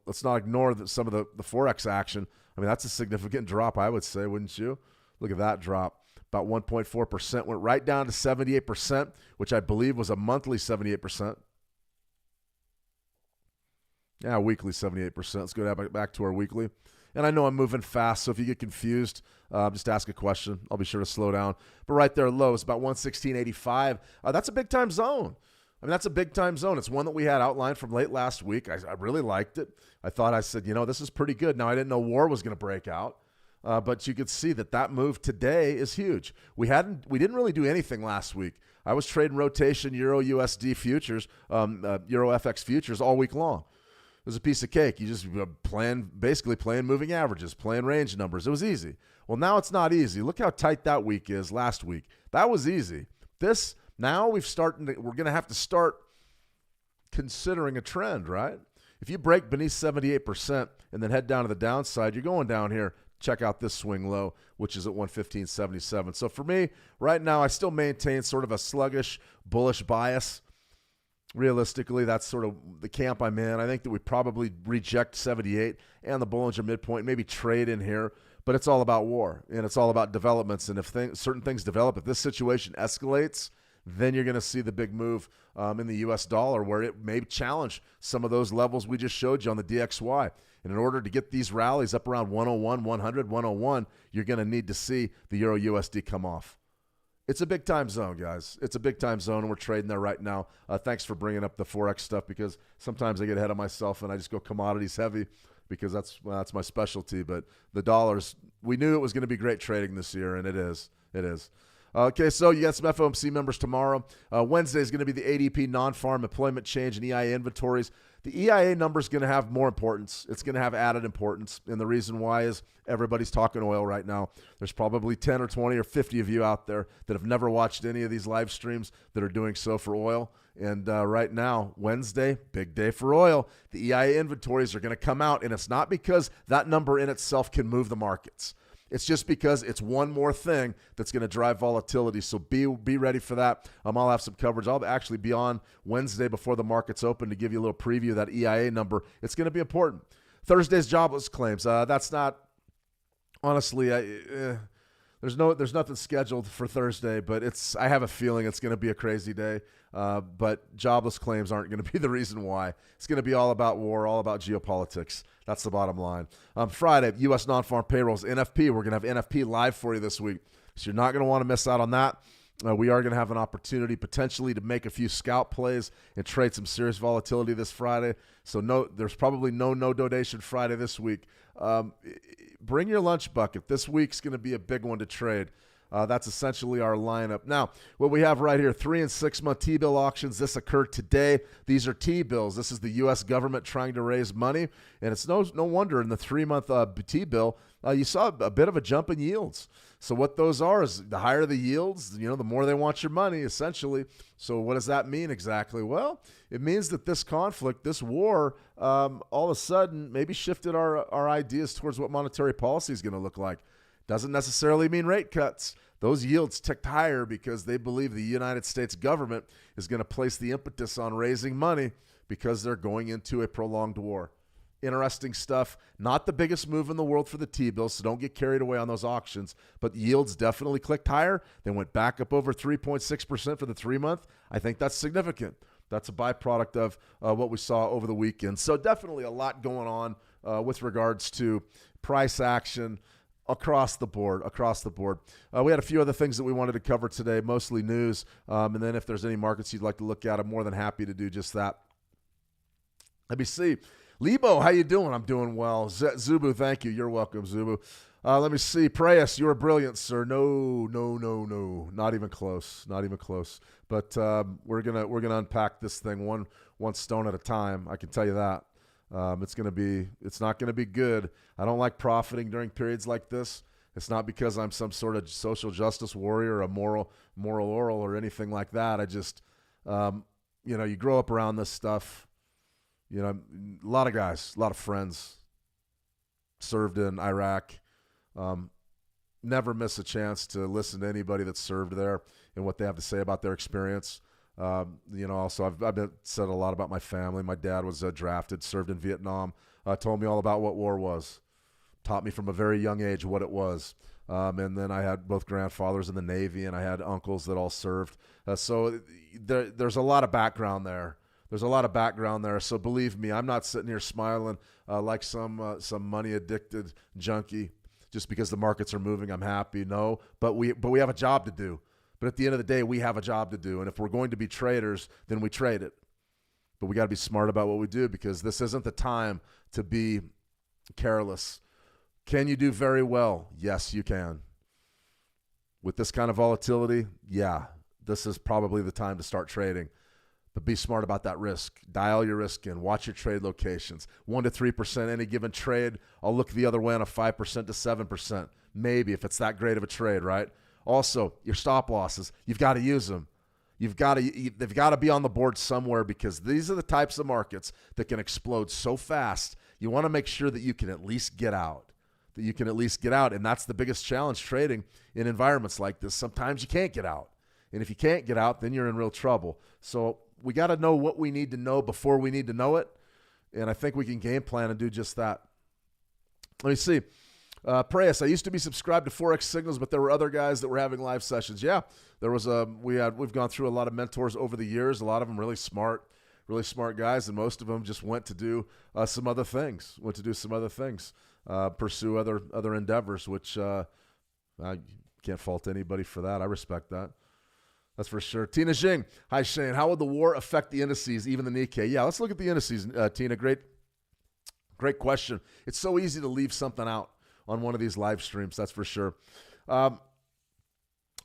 let's not ignore some of the Forex action. I mean, that's a significant drop, I would say, wouldn't you? Look at that drop. About 1.4%. Went right down to 78%, which I believe was a monthly 78%. Yeah, weekly 78%. Let's go back to our weekly. And I know I'm moving fast, so if you get confused, just ask a question. I'll be sure to slow down. But right there, low is about 116.85. That's a big-time zone. I mean, that's a big-time zone. It's one that we had outlined from late last week. I really liked it. I said, this is pretty good. Now, I didn't know war was going to break out, but you could see that move today is huge. We didn't really do anything last week. I was trading rotation Euro USD futures, Euro FX futures all week long. It was a piece of cake. You just basically playing moving averages, playing range numbers. It was easy. Well, now it's not easy. Look how tight that week is last week. That was easy. Now we're going to have to start considering a trend, right? If you break beneath 78% and then head down to the downside, you're going down here. Check out this swing low, which is at 115.77. So for me, right now, I still maintain sort of a sluggish, bullish bias. Realistically, that's sort of the camp I'm in. I think that we probably reject 78 and the Bollinger midpoint, maybe trade in here. But it's all about war, and it's all about developments. And if certain things develop, if this situation escalates, then you're going to see the big move in the U.S. dollar where it may challenge some of those levels we just showed you on the DXY. And in order to get these rallies up around 101, 100, 101, you're going to need to see the Euro USD come off. It's a big-time zone, guys. It's a big-time zone, and we're trading there right now. Thanks for bringing up the Forex stuff because sometimes I get ahead of myself and I just go commodities heavy because that's my specialty. But the dollars, we knew it was going to be great trading this year, and it is. It is. Okay, so you got some FOMC members tomorrow. Wednesday is going to be the ADP non-farm employment change and EIA inventories. The EIA number is going to have more importance. It's going to have added importance. And the reason why is everybody's talking oil right now. There's probably 10 or 20 or 50 of you out there that have never watched any of these live streams that are doing so for oil. And right now, Wednesday, big day for oil. The EIA inventories are going to come out, and it's not because that number in itself can move the markets. It's just because it's one more thing that's going to drive volatility. So be ready for that. I'll have some coverage. I'll actually be on Wednesday before the markets open to give you a little preview of that EIA number. It's going to be important. Thursday's jobless claims. That's not, honestly, there's nothing scheduled for Thursday, but I have a feeling it's going to be a crazy day. But jobless claims aren't going to be the reason why. It's going to be all about war, all about geopolitics. That's the bottom line. Friday, U.S. non-farm payrolls, NFP. We're going to have NFP live for you this week. So you're not going to want to miss out on that. We are going to have an opportunity potentially to make a few scalp plays and trade some serious volatility this Friday. So there's probably no donation Friday this week. Bring your lunch bucket. This week's going to be a big one to trade. That's essentially our lineup. Now, what we have right here, 3 and 6 month T-bill auctions. This occurred today. These are T-bills. This is the U.S. government trying to raise money, and it's no wonder in the 3-month T-bill, you saw a bit of a jump in yields. So what those are is the higher the yields, the more they want your money, essentially. So what does that mean exactly? Well, it means that this conflict, this war, all of a sudden maybe shifted our ideas towards what monetary policy is going to look like. Doesn't necessarily mean rate cuts. Those yields ticked higher because they believe the United States government is going to place the impetus on raising money because they're going into a prolonged war. Interesting stuff. Not the biggest move in the world for the T-bills, so don't get carried away on those auctions. But yields definitely clicked higher. They went back up over 3.6% for the 3-month. I think that's significant. That's a byproduct of what we saw over the weekend. So definitely a lot going on with regards to price action across the board. We had a few other things that we wanted to cover today, mostly news. And then if there's any markets you'd like to look at, I'm more than happy to do just that. Let me see. Lebo, how you doing? I'm doing well. Zubu, thank you. You're welcome, Zubu. Let me see. Preyas, you are brilliant, sir. No. Not even close. But we're gonna unpack this thing one stone at a time. I can tell you that. It's not gonna be good. I don't like profiting during periods like this. It's not because I'm some sort of social justice warrior, a moral oral, or anything like that. I just, you grow up around this stuff. A lot of guys, a lot of friends served in Iraq. Never miss a chance to listen to anybody that served there and what they have to say about their experience. Also I've said a lot about my family. My dad was drafted, served in Vietnam, told me all about what war was, taught me from a very young age what it was. And then I had both grandfathers in the Navy, and I had uncles that all served. So there's a lot of background there. So believe me, I'm not sitting here smiling like some money-addicted junkie just because the markets are moving. I'm happy. No, but we have a job to do. But at the end of the day, we have a job to do. And if we're going to be traders, then we trade it. But we got to be smart about what we do because this isn't the time to be careless. Can you do very well? Yes, you can. With this kind of volatility, yeah, this is probably the time to start trading. But be smart about that risk. Dial your risk in. Watch your trade locations. 1% to 3% any given trade. I'll look the other way on a 5% to 7%. Maybe if it's that great of a trade, right? Also, your stop losses, you've got to use them. They've got to be on the board somewhere because these are the types of markets that can explode so fast. You want to make sure that you can at least get out. And that's the biggest challenge trading in environments like this. Sometimes you can't get out. And if you can't get out, then you're in real trouble. So we got to know what we need to know before we need to know it. And I think we can game plan and do just that. Let me see. Preyas, I used to be subscribed to Forex Signals, but there were other guys that were having live sessions. Yeah, there was we've gone through a lot of mentors over the years, a lot of them really smart guys, and most of them just went to do some other things, pursue other endeavors, which I can't fault anybody for that. I respect that. That's for sure. Tina Jing. Hi, Shane. How would the war affect the indices, even the Nikkei? Yeah, let's look at the indices, Tina. Great question. It's so easy to leave something out on one of these live streams, that's for sure.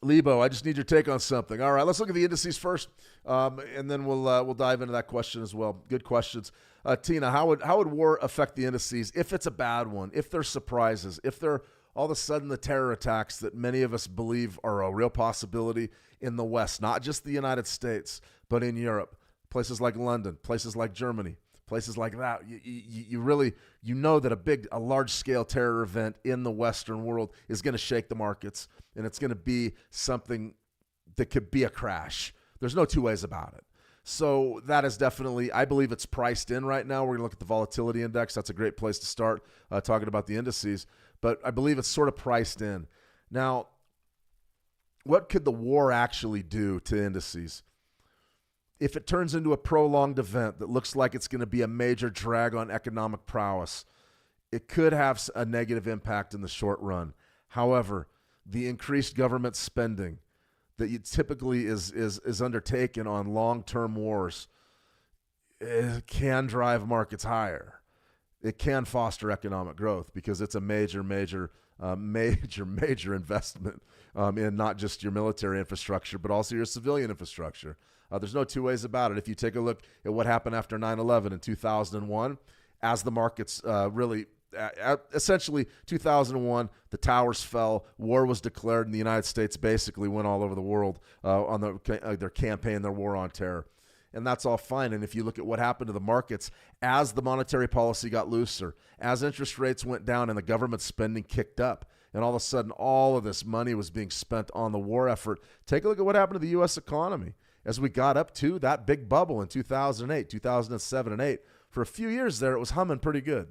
Lebo, I just need your take on something. All right, let's look at the indices first, and then we'll dive into that question as well. Good questions. Tina, how would war affect the indices if it's a bad one, if there's surprises, if there all of a sudden the terror attacks that many of us believe are a real possibility in the West, not just the United States, but in Europe, places like London, places like Germany, places like that. You really know that a large-scale terror event in the Western world is going to shake the markets, and it's going to be something that could be a crash. There's no two ways about it. So that is definitely, I believe it's priced in right now. We're going to look at the volatility index. That's a great place to start talking about the indices. But I believe it's sort of priced in. Now, what could the war actually do to indices? If it turns into a prolonged event that looks like it's going to be a major drag on economic prowess, it could have a negative impact in the short run. However, the increased government spending that typically is undertaken on long-term wars can drive markets higher. It can foster economic growth because it's a major major investment in not just your military infrastructure, but also your civilian infrastructure. There's no two ways about it. If you take a look at what happened after 9/11 in 2001, as the markets essentially 2001, the towers fell, war was declared, and the United States basically went all over the world on their campaign, their war on terror. And that's all fine. And if you look at what happened to the markets as the monetary policy got looser, as interest rates went down and the government spending kicked up, and all of a sudden all of this money was being spent on the war effort, take a look at what happened to the U.S. economy. As we got up to that big bubble in 2008, 2007, and 2008, for a few years there, it was humming pretty good.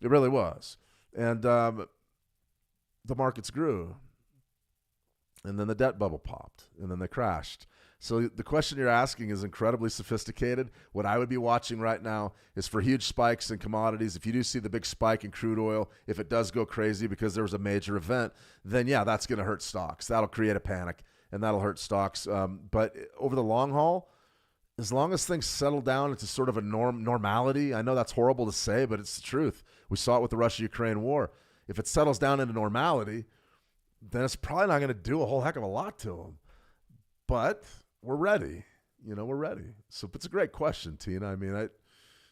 It really was. And the markets grew. And then the debt bubble popped. And then they crashed. So the question you're asking is incredibly sophisticated. What I would be watching right now is for huge spikes in commodities. If you do see the big spike in crude oil, if it does go crazy because there was a major event, then yeah, that's going to hurt stocks. That'll create a panic, and that'll hurt stocks. But over the long haul, as long as things settle down into sort of a normality, I know that's horrible to say, but it's the truth. We saw it with the Russia-Ukraine war. If it settles down into normality, then it's probably not going to do a whole heck of a lot to them. But we're ready. We're ready. So it's a great question, Tina. I mean,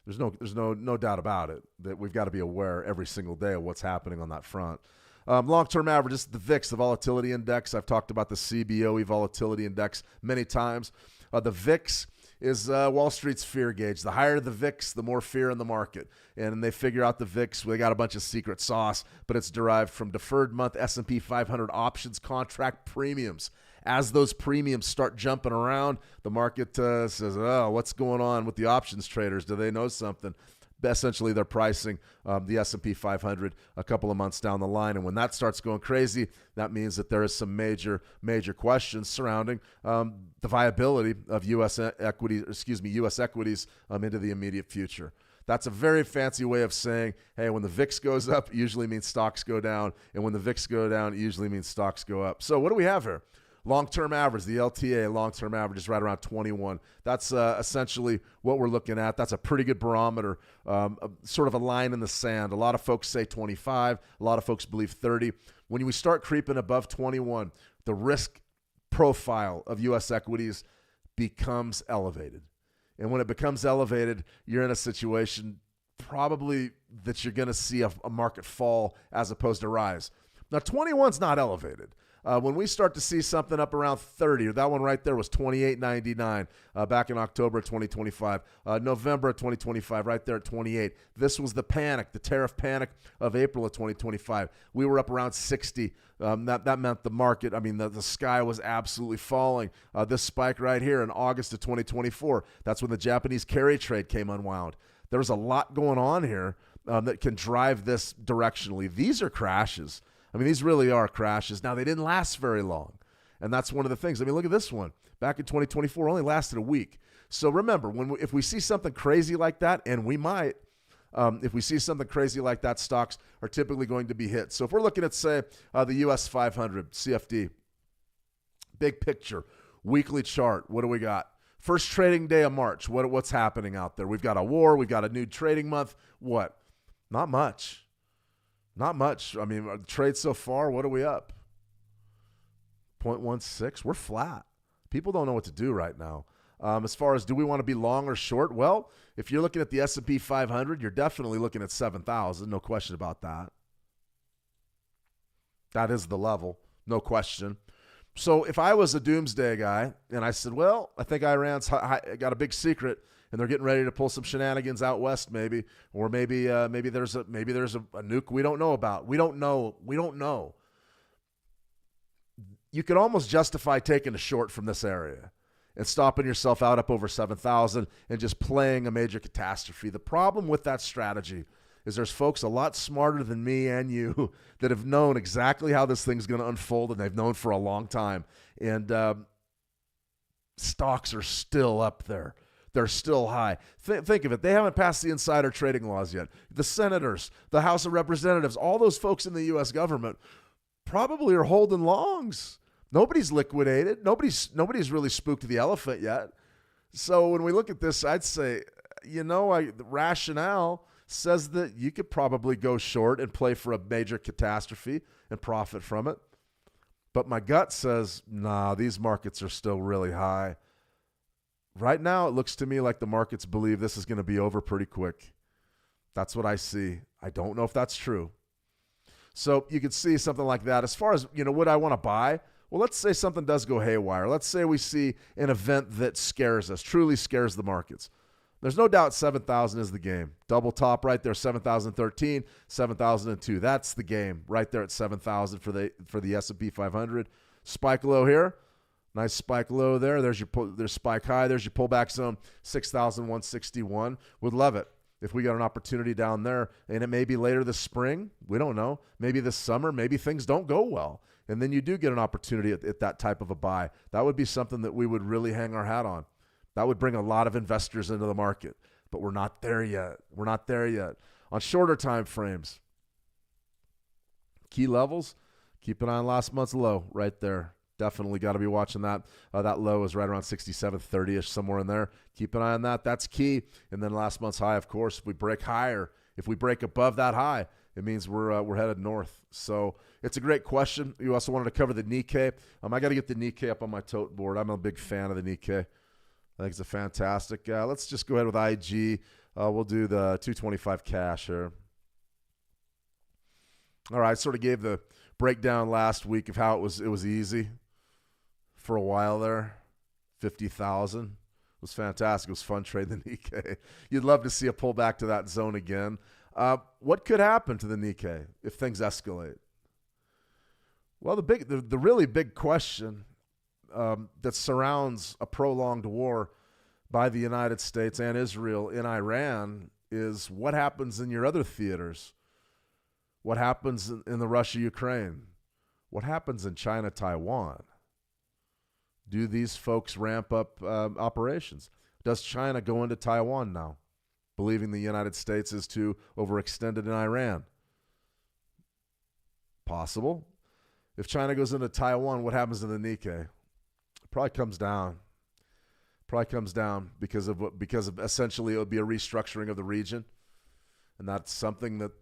there's no doubt about it that we've got to be aware every single day of what's happening on that front. Long-term averages, the VIX, the volatility index. I've talked about the CBOE volatility index many times. The VIX is Wall Street's fear gauge. The higher the VIX, the more fear in the market. And they figure out the VIX, they got a bunch of secret sauce, but it's derived from deferred month S&P 500 options contract premiums. As those premiums start jumping around, the market says, oh, what's going on with the options traders? Do they know something? Essentially, they're pricing the S&P 500 a couple of months down the line. And when that starts going crazy, that means that there is some major questions surrounding the viability of U.S. equities into the immediate future. That's a very fancy way of saying, hey, when the VIX goes up, it usually means stocks go down. And when the VIX go down, it usually means stocks go up. So what do we have here? Long-term average, the LTA long-term average is right around 21. That's essentially what we're looking at. That's a pretty good barometer, sort of a line in the sand. A lot of folks say 25. A lot of folks believe 30. When we start creeping above 21, the risk profile of U.S. equities becomes elevated. And when it becomes elevated, you're in a situation probably that you're going to see a market fall as opposed to rise. Now, 21's not elevated. When we start to see something up around 30, that one right there was 28.99 back in October of 2025. November of 2025, right there at 28. This was the panic, the tariff panic of April of 2025. We were up around 60. That meant the market, the sky was absolutely falling. This spike right here in August of 2024, that's when the Japanese carry trade came unwound. There's a lot going on here that can drive this directionally. These are crashes. These really are crashes. Now, they didn't last very long, and that's one of the things. Look at this one. Back in 2024, only lasted a week. So remember, if we see something crazy like that, and we might, if we see something crazy like that, stocks are typically going to be hit. So if we're looking at, say, the U.S. 500, CFD, big picture, weekly chart, what do we got? First trading day of March, what's happening out there? We've got a war. We've got a new trading month. What? Not much. Not much. Trade so far, what are we up? 0.16. We're flat. People don't know what to do right now. As far as do we want to be long or short? Well, if you're looking at the S&P 500, you're definitely looking at 7,000. No question about that. That is the level. No question. So if I was a doomsday guy and I said, well, I think Iran's got a big secret, and they're getting ready to pull some shenanigans out west, maybe, or maybe there's a nuke we don't know about. We don't know. You could almost justify taking a short from this area and stopping yourself out up over 7,000 and just playing a major catastrophe. The problem with that strategy is there's folks a lot smarter than me and you that have known exactly how this thing's going to unfold, and they've known for a long time. And stocks are still up there. They're still high. Think of it. They haven't passed the insider trading laws yet. The senators, the House of Representatives, all those folks in the U.S. government probably are holding longs. Nobody's liquidated. Nobody's really spooked the elephant yet. So when we look at this, I'd say, the rationale says that you could probably go short and play for a major catastrophe and profit from it. But my gut says, nah, these markets are still really high. Right now, it looks to me like the markets believe this is going to be over pretty quick. That's what I see. I don't know if that's true. So you could see something like that. As far as, would I want to buy? Well, let's say something does go haywire. Let's say we see an event that scares us, truly scares the markets. There's no doubt 7,000 is the game. Double top right there, 7,013, 7,002. That's the game right there at 7,000 for the S&P 500. Spike low here. Nice spike low there. There's spike high. There's your pullback zone, 6,161. Would love it if we got an opportunity down there. And it may be later this spring. We don't know. Maybe this summer. Maybe things don't go well. And then you do get an opportunity at that type of a buy. That would be something that we would really hang our hat on. That would bring a lot of investors into the market. But we're not there yet. We're not there yet. On shorter time frames, key levels, keep an eye on last month's low right there. Definitely got to be watching that. That low is right around 67.30-ish, somewhere in there. Keep an eye on that. That's key. And then last month's high, of course, if we break higher, if we break above that high, it means we're headed north. So it's a great question. You also wanted to cover the Nikkei. I got to get the Nikkei up on my tote board. I'm a big fan of the Nikkei. I think it's a fantastic. Let's just go ahead with IG. We'll do the 225 cash here. All right, sort of gave the breakdown last week of how it was easy for a while there. 50,000 was fantastic. It was fun trading the Nikkei. You'd love to see a pullback to that zone again. What could happen to the Nikkei if things escalate? Well, the really big question that surrounds a prolonged war by the United States and Israel in Iran is what happens in your other theaters. What happens in the Russia-Ukraine? What happens in China-Taiwan? Do these folks ramp up operations? Does China go into Taiwan now, believing the United States is too overextended in Iran? Possible. If China goes into Taiwan, what happens to the Nikkei? Probably comes down. Because of essentially it would be a restructuring of the region, and that's something that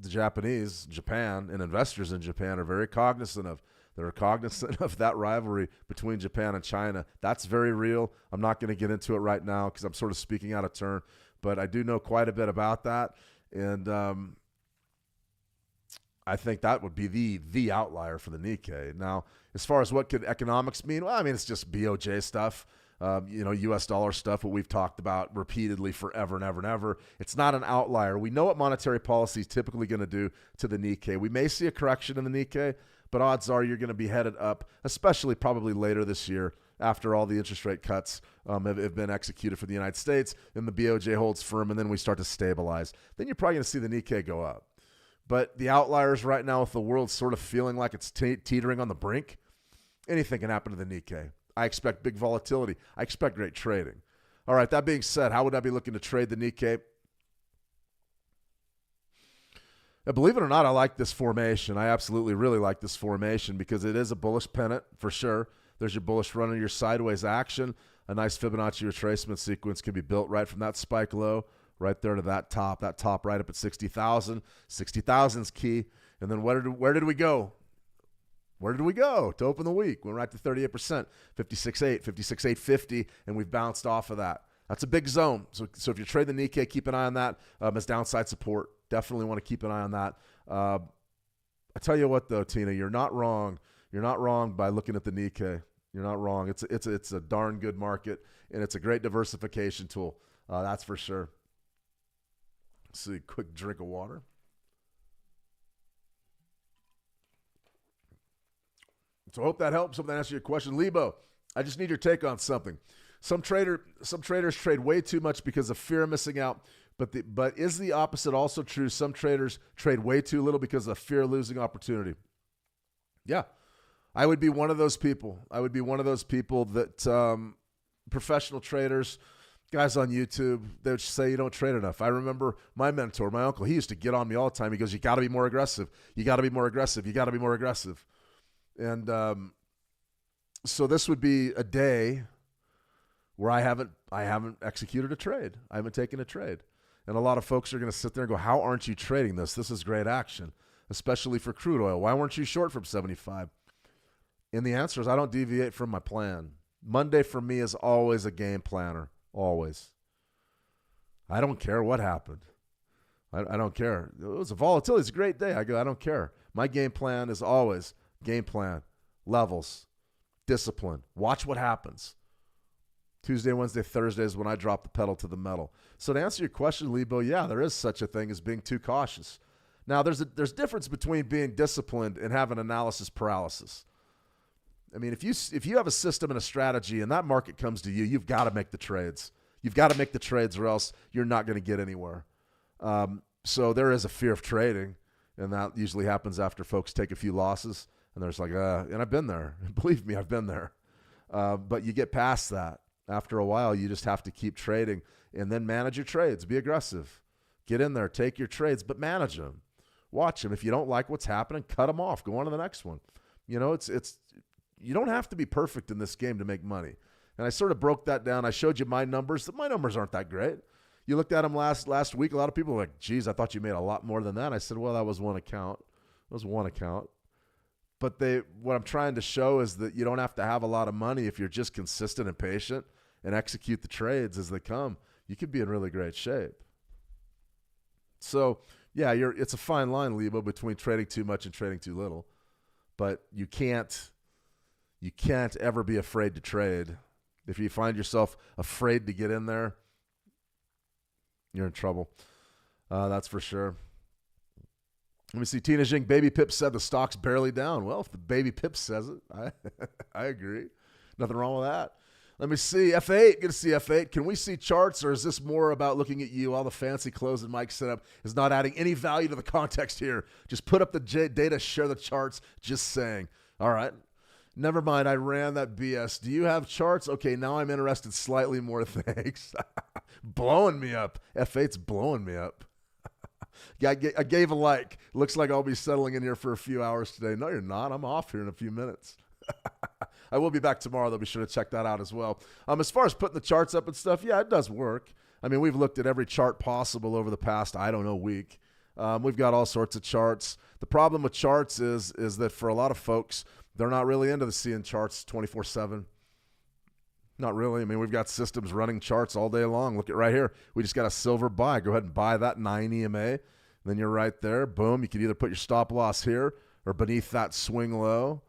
Japan, and investors in Japan are very cognizant of. They're cognizant of that rivalry between Japan and China. That's very real. I'm not going to get into it right now because I'm sort of speaking out of turn, but I do know quite a bit about that, and I think that would be the outlier for the Nikkei. Now, as far as what could economics mean, well, I mean, it's just BOJ stuff, U.S. dollar stuff, what we've talked about repeatedly forever and ever and ever. It's not an outlier. We know what monetary policy is typically going to do to the Nikkei. We may see a correction in the Nikkei, but odds are you're going to be headed up, especially probably later this year after all the interest rate cuts have been executed for the United States and the BOJ holds firm, and then we start to stabilize. Then you're probably going to see the Nikkei go up. But the outliers right now, with the world sort of feeling like it's teetering on the brink, anything can happen to the Nikkei. I expect big volatility. I expect great trading. All right, that being said, how would I be looking to trade the Nikkei? Believe it or not, I like this formation. I absolutely really like this formation because it is a bullish pennant for sure. There's your bullish run and your sideways action. A nice Fibonacci retracement sequence can be built right from that spike low right there to that top right up at 60,000. 60,000 is key. And then where did we go? Where did we go to open the week? We went right to 38%, 56.8, 56.850, and we've bounced off of that. That's a big zone. So if you trade the Nikkei, keep an eye on that as downside support. Definitely want to keep an eye on that. I tell you what, though, Tina, you're not wrong. You're not wrong by looking at the Nikkei. You're not wrong. It's a darn good market, and it's a great diversification tool. That's for sure. Let's see, quick drink of water. So I hope that helps. Hope that answers your question. Lebo, I just need your take on something. Some traders trade way too much because of fear of missing out. But is the opposite also true? Some traders trade way too little because of fear of losing opportunity. Yeah, I would be one of those people. That professional traders, guys on YouTube, they would say you don't trade enough. I remember my mentor, my uncle, he used to get on me all the time. He goes, you got to be more aggressive. You got to be more aggressive. You got to be more aggressive. And so this would be a day where I haven't executed a trade. I haven't taken a trade. And a lot of folks are going to sit there and go, how aren't you trading this? This is great action, especially for crude oil. Why weren't you short from 75? And the answer is I don't deviate from my plan. Monday for me is always a game planner, always. I don't care what happened. I don't care. It was a volatility. It's a great day. I don't care. My game plan is always game plan, levels, discipline. Watch what happens. Tuesday, Wednesday, Thursday is when I drop the pedal to the metal. So to answer your question, Lebo, yeah, there is such a thing as being too cautious. Now, there's difference between being disciplined and having analysis paralysis. I mean, if you have a system and a strategy and that market comes to you, you've got to make the trades. You've got to make the trades or else you're not going to get anywhere. So there is a fear of trading, and that usually happens after folks take a few losses, and there's like, and I've been there. Believe me, I've been there. But you get past that. After a while, you just have to keep trading and then manage your trades. Be aggressive. Get in there, take your trades, but manage them. Watch them. If you don't like what's happening, cut them off. Go on to the next one. You know, it's you don't have to be perfect in this game to make money. And I sort of broke that down. I showed you my numbers. My numbers aren't that great. You looked at them last week. A lot of people were like, geez, I thought you made a lot more than that. I said, well, that was one account. It was one account. But what I'm trying to show is that you don't have to have a lot of money if you're just consistent and patient and execute the trades as they come. You could be in really great shape. So, yeah, it's a fine line, Lebo, between trading too much and trading too little. But you can't ever be afraid to trade. If you find yourself afraid to get in there, you're in trouble. That's for sure. Let me see. Tina Jing, Baby Pip said the stock's barely down. Well, if the Baby Pip says it, I agree. Nothing wrong with that. Let me see. F8. Good to see F8. Can we see charts, or is this more about looking at you? All the fancy clothes that Mike set up is not adding any value to the context here. Just put up the data, share the charts. Just saying. All right. Never mind. I ran that BS. Do you have charts? Okay, now I'm interested slightly more. Thanks. Blowing me up. F8's blowing me up. Yeah, I gave a like. Looks like I'll be settling in here for a few hours today. No, you're not. I'm off here in a few minutes. I will be back tomorrow, though. Be sure to check that out as well. As far as putting the charts up and stuff, yeah, it does work. I mean, we've looked at every chart possible over the past, week. We've got all sorts of charts. The problem with charts is that for a lot of folks, they're not really into seeing charts 24/7. Not really. I mean, we've got systems running charts all day long. Look at right here. We just got a silver buy. Go ahead and buy that 9 EMA. Then you're right there. Boom. You can either put your stop loss here or beneath that swing low,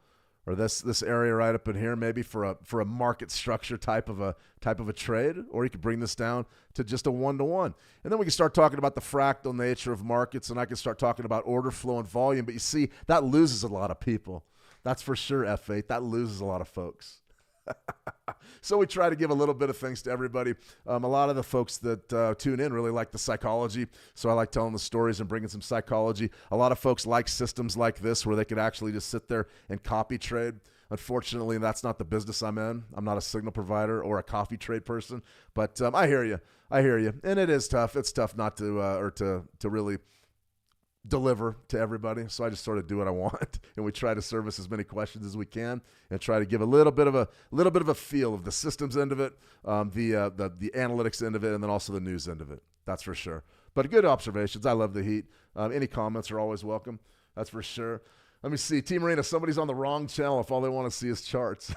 or this area right up in here, maybe for a market structure type of a trade, or you could bring this down to just a 1-to-1. And then we can start talking about the fractal nature of markets, and I can start talking about order flow and volume. But you see, that loses a lot of people. That's for sure, F8. That loses a lot of folks. So we try to give a little bit of things to everybody. A lot of the folks that tune in really like the psychology, so I like telling the stories and bringing some psychology. A lot of folks like systems like this where they could actually just sit there and copy trade. Unfortunately, that's not the business I'm in. I'm not a signal provider or a coffee trade person, but I hear you. And it is tough. It's tough not to to really deliver to everybody. So I just sort of do what I want, and we try to service as many questions as we can and try to give a little bit of a feel of the systems end of it, the analytics end of it, and then also the news end of it. That's for sure. But good observations. I love the heat. Any comments are always welcome. That's for sure. Let me see. Team Marina, somebody's on the wrong channel if all they want to see is charts.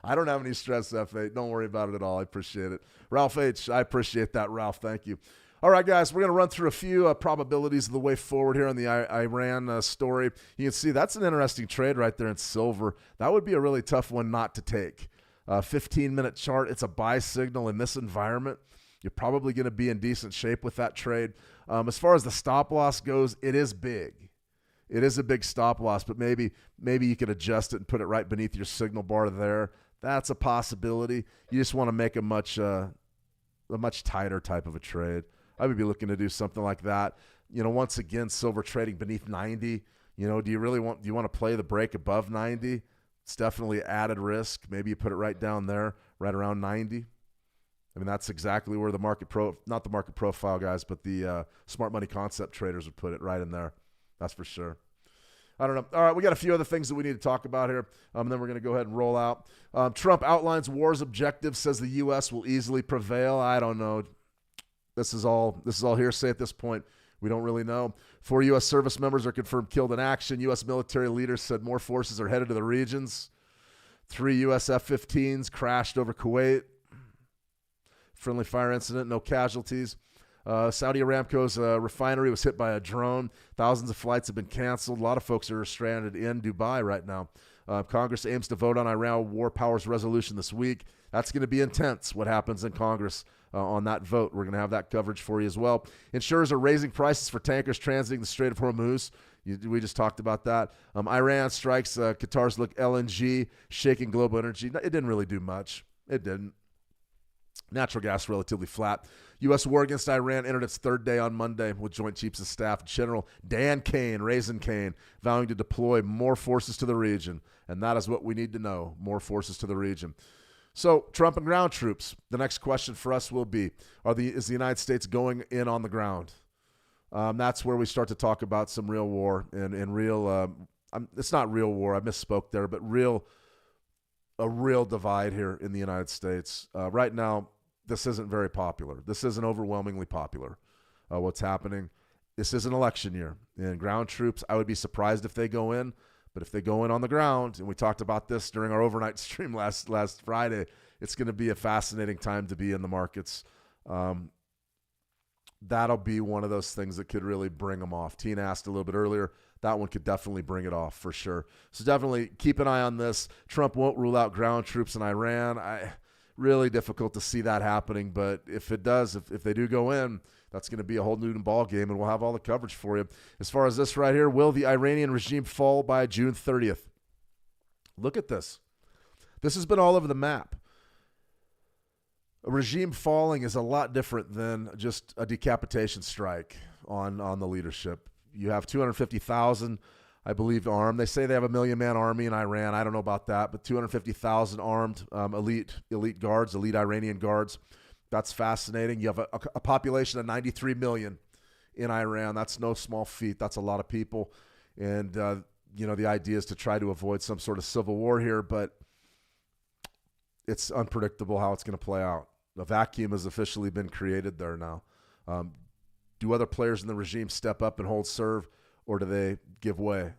I don't have any stress, F8. Don't worry about it at all. I appreciate it. Ralph H., I appreciate that, Ralph. Thank you. All right, guys, we're going to run through a few probabilities of the way forward here on the Iran story. You can see that's an interesting trade right there in silver. That would be a really tough one not to take. 15-minute chart, it's a buy signal in this environment. You're probably going to be in decent shape with that trade. As far as the stop loss goes, it is big. It is a big stop loss, but maybe you could adjust it and put it right beneath your signal bar there. That's a possibility. You just want to make a much tighter type of a trade. I would be looking to do something like that. You know, once again, silver trading beneath 90. You know, do you want to play the break above 90? It's definitely added risk. Maybe you put it right down there, right around 90. I mean, that's exactly where not the market profile guys, but the smart money concept traders would put it right in there. That's for sure. I don't know. All right, we got a few other things that we need to talk about here. Then we're going to go ahead and roll out. Trump outlines war's objectives, says the U.S. will easily prevail. I don't know. This is all hearsay at this point. We don't really know. 4 U.S. service members are confirmed killed in action. U.S. military leaders said more forces are headed to the regions. 3 U.S. F-15s crashed over Kuwait. Friendly fire incident, no casualties. Saudi Aramco's refinery was hit by a drone. Thousands of flights have been canceled. A lot of folks are stranded in Dubai right now. Congress aims to vote on Iran war powers resolution this week. That's going to be intense, what happens in Congress on that vote. We're going to have that coverage for you as well. Insurers are raising prices for tankers transiting the Strait of Hormuz. We just talked about that. Iran strikes Qatar's LNG, shaking global energy. It didn't really do much. It didn't. Natural gas relatively flat. U.S. war against Iran entered its third day on Monday with Joint Chiefs of Staff General Dan Kane, Raisin Kane, vowing to deploy more forces to the region. And that is what we need to know, more forces to the region. So, Trump and ground troops. The next question for us will be, is the United States going in on the ground? That's where we start to talk about some real war and real, it's not real war, I misspoke there, but a real divide here in the United States. Right now, this isn't very popular. This isn't overwhelmingly popular, what's happening. This is an election year. And ground troops, I would be surprised if they go in. But if they go in on the ground, and we talked about this during our overnight stream last Friday, it's going to be a fascinating time to be in the markets. That'll be one of those things that could really bring them off. Tina asked a little bit earlier. That one could definitely bring it off for sure. So definitely keep an eye on this. Trump won't rule out ground troops in Iran. Really difficult to see that happening. But if it does, if they do go in, that's going to be a whole new ball game, and we'll have all the coverage for you. As far as this right here, will the Iranian regime fall by June 30th? Look at this. This has been all over the map. A regime falling is a lot different than just a decapitation strike on the leadership. You have 250,000, I believe, armed. They say they have a 1 million-man army in Iran. I don't know about that, but 250,000 armed elite guards, elite Iranian guards. That's fascinating. You have a population of 93 million in Iran. That's no small feat. That's a lot of people. And, the idea is to try to avoid some sort of civil war here, but it's unpredictable how it's going to play out. A vacuum has officially been created there now. Do other players in the regime step up and hold serve, or do they give way?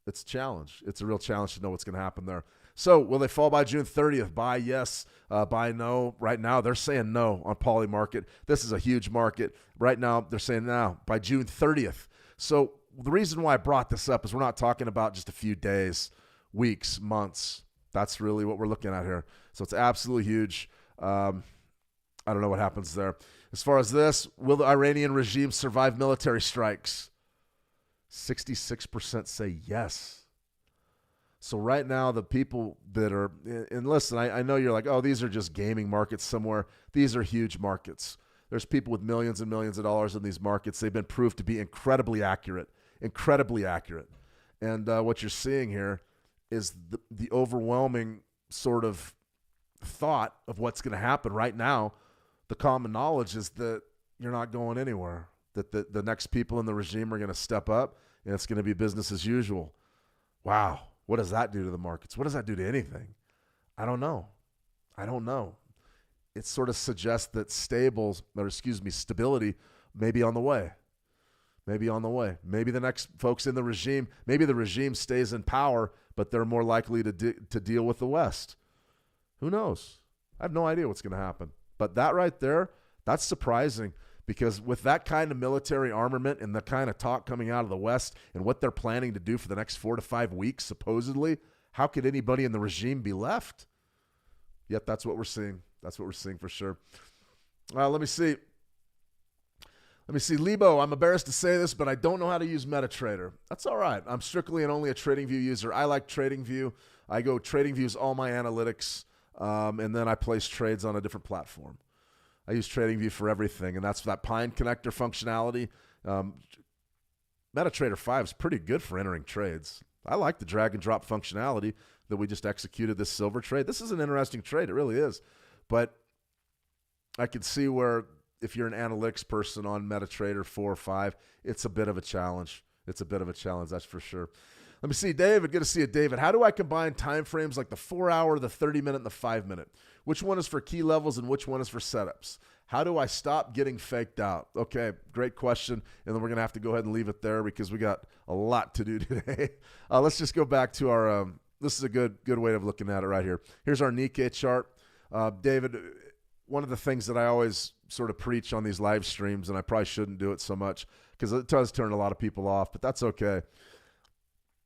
It's a challenge. It's a real challenge to know what's going to happen there. So will they fall by June 30th? By yes, by no. Right now they're saying no on poly market. This is a huge market. Right now they're saying no by June 30th. So the reason why I brought this up is we're not talking about just a few days, weeks, months. That's really what we're looking at here. So it's absolutely huge. I don't know what happens there. As far as this, will the Iranian regime survive military strikes? 66% say yes. So right now, the people that are, and listen, I know you're like, oh, these are just gaming markets somewhere. These are huge markets. There's people with millions and millions of dollars in these markets. They've been proved to be incredibly accurate. And what you're seeing here is the overwhelming sort of thought of what's going to happen right now. The common knowledge is that you're not going anywhere, that the next people in the regime are going to step up, and it's going to be business as usual. Wow. What does that do to the markets? What does that do to anything? I don't know. It sort of suggests that stability may be on the way. Maybe the next folks in the regime, maybe the regime stays in power, but they're more likely to deal with the West. Who knows? I have no idea what's going to happen. But that right there, that's surprising, because with that kind of military armament and the kind of talk coming out of the West and what they're planning to do for the next 4 to 5 weeks, supposedly, how could anybody in the regime be left? Yet that's what we're seeing. That's what we're seeing for sure. Let me see. Lebo, I'm embarrassed to say this, but I don't know how to use MetaTrader. That's all right. I'm strictly and only a TradingView user. I like TradingView. I go TradingView's all my analytics, and then I place trades on a different platform. I use TradingView for everything, and that's that Pine connector functionality. MetaTrader 5 is pretty good for entering trades. I like the drag and drop functionality that we just executed this silver trade. This is an interesting trade. It really is. But I can see where if you're an analytics person on MetaTrader 4 or 5, it's a bit of a challenge. That's for sure. Let me see, David. Good to see you, David. How do I combine time frames like the 4-hour, the 30-minute, and the 5-minute? Which one is for key levels and which one is for setups? How do I stop getting faked out? Okay, great question. And then we're going to have to go ahead and leave it there because we got a lot to do today. Let's just go back to our this is a good way of looking at it right here. Here's our Nikkei chart. David, one of the things that I always sort of preach on these live streams, and I probably shouldn't do it so much because it does turn a lot of people off, but that's okay.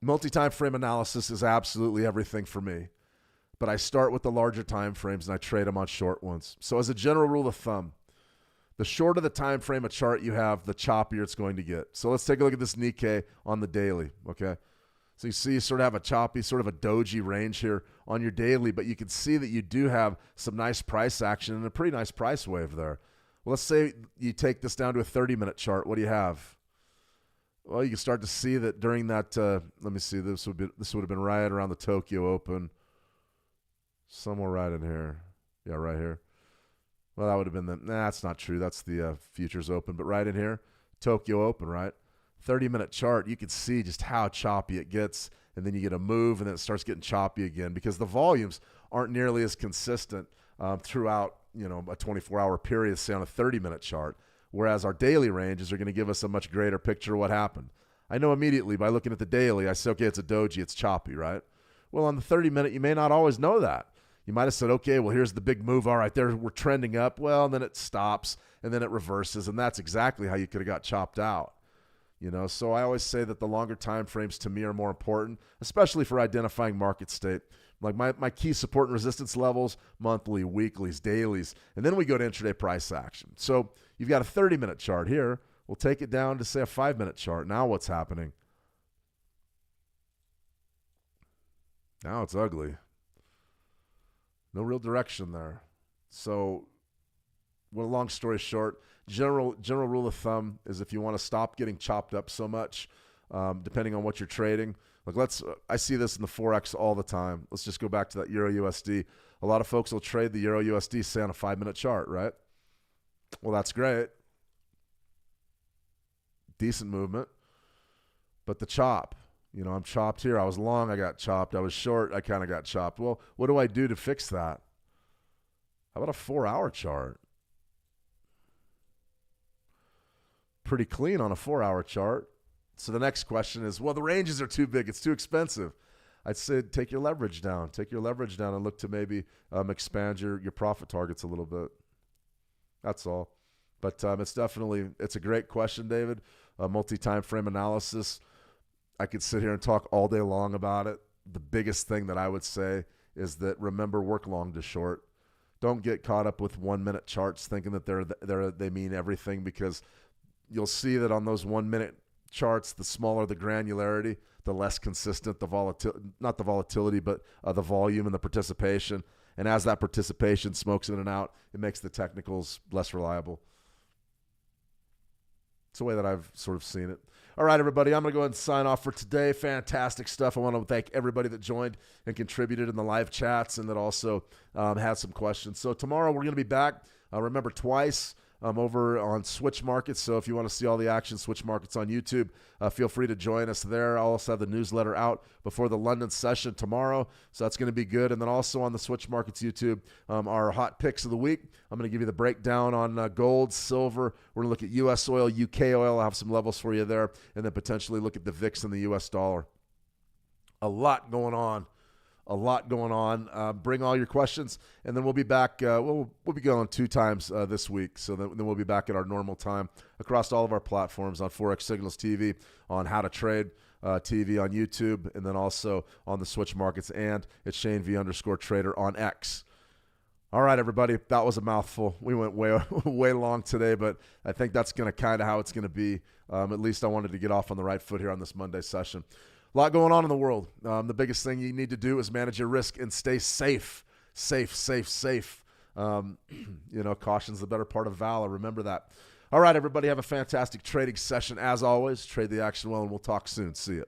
Multi-time frame analysis is absolutely everything for me. But I start with the larger time frames and I trade them on short ones. So as a general rule of thumb, the shorter the time frame a chart you have, the choppier it's going to get. So let's take a look at this Nikkei on the daily, okay? So you see you sort of have a choppy, sort of a doji range here on your daily, but you can see that you do have some nice price action and a pretty nice price wave there. Well, let's say you take this down to a 30-minute chart. What do you have? Well, you can start to see that during that, let me see, this would have been right around the Tokyo Open. Somewhere right in here. Yeah, right here. Well, that would have been that's not true. That's the Futures Open. But right in here, Tokyo Open, right? 30-minute chart, you can see just how choppy it gets. And then you get a move, and then it starts getting choppy again because the volumes aren't nearly as consistent throughout, a 24-hour period, say on a 30-minute chart. Whereas our daily ranges are going to give us a much greater picture of what happened. I know immediately by looking at the daily, I say, okay, it's a doji, it's choppy, right? Well, on the 30-minute, you may not always know that. You might have said, okay, well, here's the big move. All right, there we're trending up. Well, and then it stops, and then it reverses, and that's exactly how you could have got chopped out. So I always say that the longer time frames to me are more important, especially for identifying market state. Like my key support and resistance levels, monthly, weeklies, dailies, and then we go to intraday price action. So you've got a 30-minute chart here. We'll take it down to, say, a 5-minute chart. Now what's happening? Now it's ugly. No real direction there. So, well, long story short, general rule of thumb is if you want to stop getting chopped up so much, depending on what you're trading. Like I see this in the Forex all the time. Let's just go back to that Euro USD. A lot of folks will trade the Euro USD, say, on a 5-minute chart, right? Well, that's great. Decent movement. But the chop. I'm chopped here. I was long, I got chopped. I was short, I kind of got chopped. Well, what do I do to fix that? How about a 4-hour chart? Pretty clean on a 4-hour chart. So the next question is, well, the ranges are too big. It's too expensive. I'd say take your leverage down. Take your leverage down and look to maybe expand your profit targets a little bit. That's all. But it's a great question, David. Multi-time frame analysis. I could sit here and talk all day long about it. The biggest thing that I would say is that remember, work long to short. Don't get caught up with 1-minute charts thinking that they mean everything, because you'll see that on those 1-minute charts, the smaller the granularity, the less consistent the volatility, but the volume and the participation. And as that participation smokes in and out, it makes the technicals less reliable. It's the way that I've sort of seen it. All right, everybody, I'm going to go ahead and sign off for today. Fantastic stuff. I want to thank everybody that joined and contributed in the live chats and that also had some questions. So tomorrow we're going to be back, remember, twice over on Switch Markets. So if you want to see all the action, Switch Markets on YouTube, feel free to join us there. I'll also have the newsletter out before the London session tomorrow. So that's going to be good. And then also on the Switch Markets YouTube, our hot picks of the week. I'm going to give you the breakdown on gold, silver. We're going to look at U.S. oil, UK oil. I'll have some levels for you there. And then potentially look at the VIX and the U.S. dollar. A lot going on. Bring all your questions, and then we'll be back. We'll be going 2 times this week, so then we'll be back at our normal time across all of our platforms on Forex Signals TV, on How to Trade TV on YouTube, and then also on the Switch Markets and at ShaneV_Trader on X. All right, everybody, that was a mouthful. We went way long today, but I think that's going to kind of how it's going to be. At least I wanted to get off on the right foot here on this Monday session. A lot going on in the world. The biggest thing you need to do is manage your risk and stay safe. Safe. Caution's the better part of valor. Remember that. All right, everybody, have a fantastic trading session. As always, trade the action well, and we'll talk soon. See you.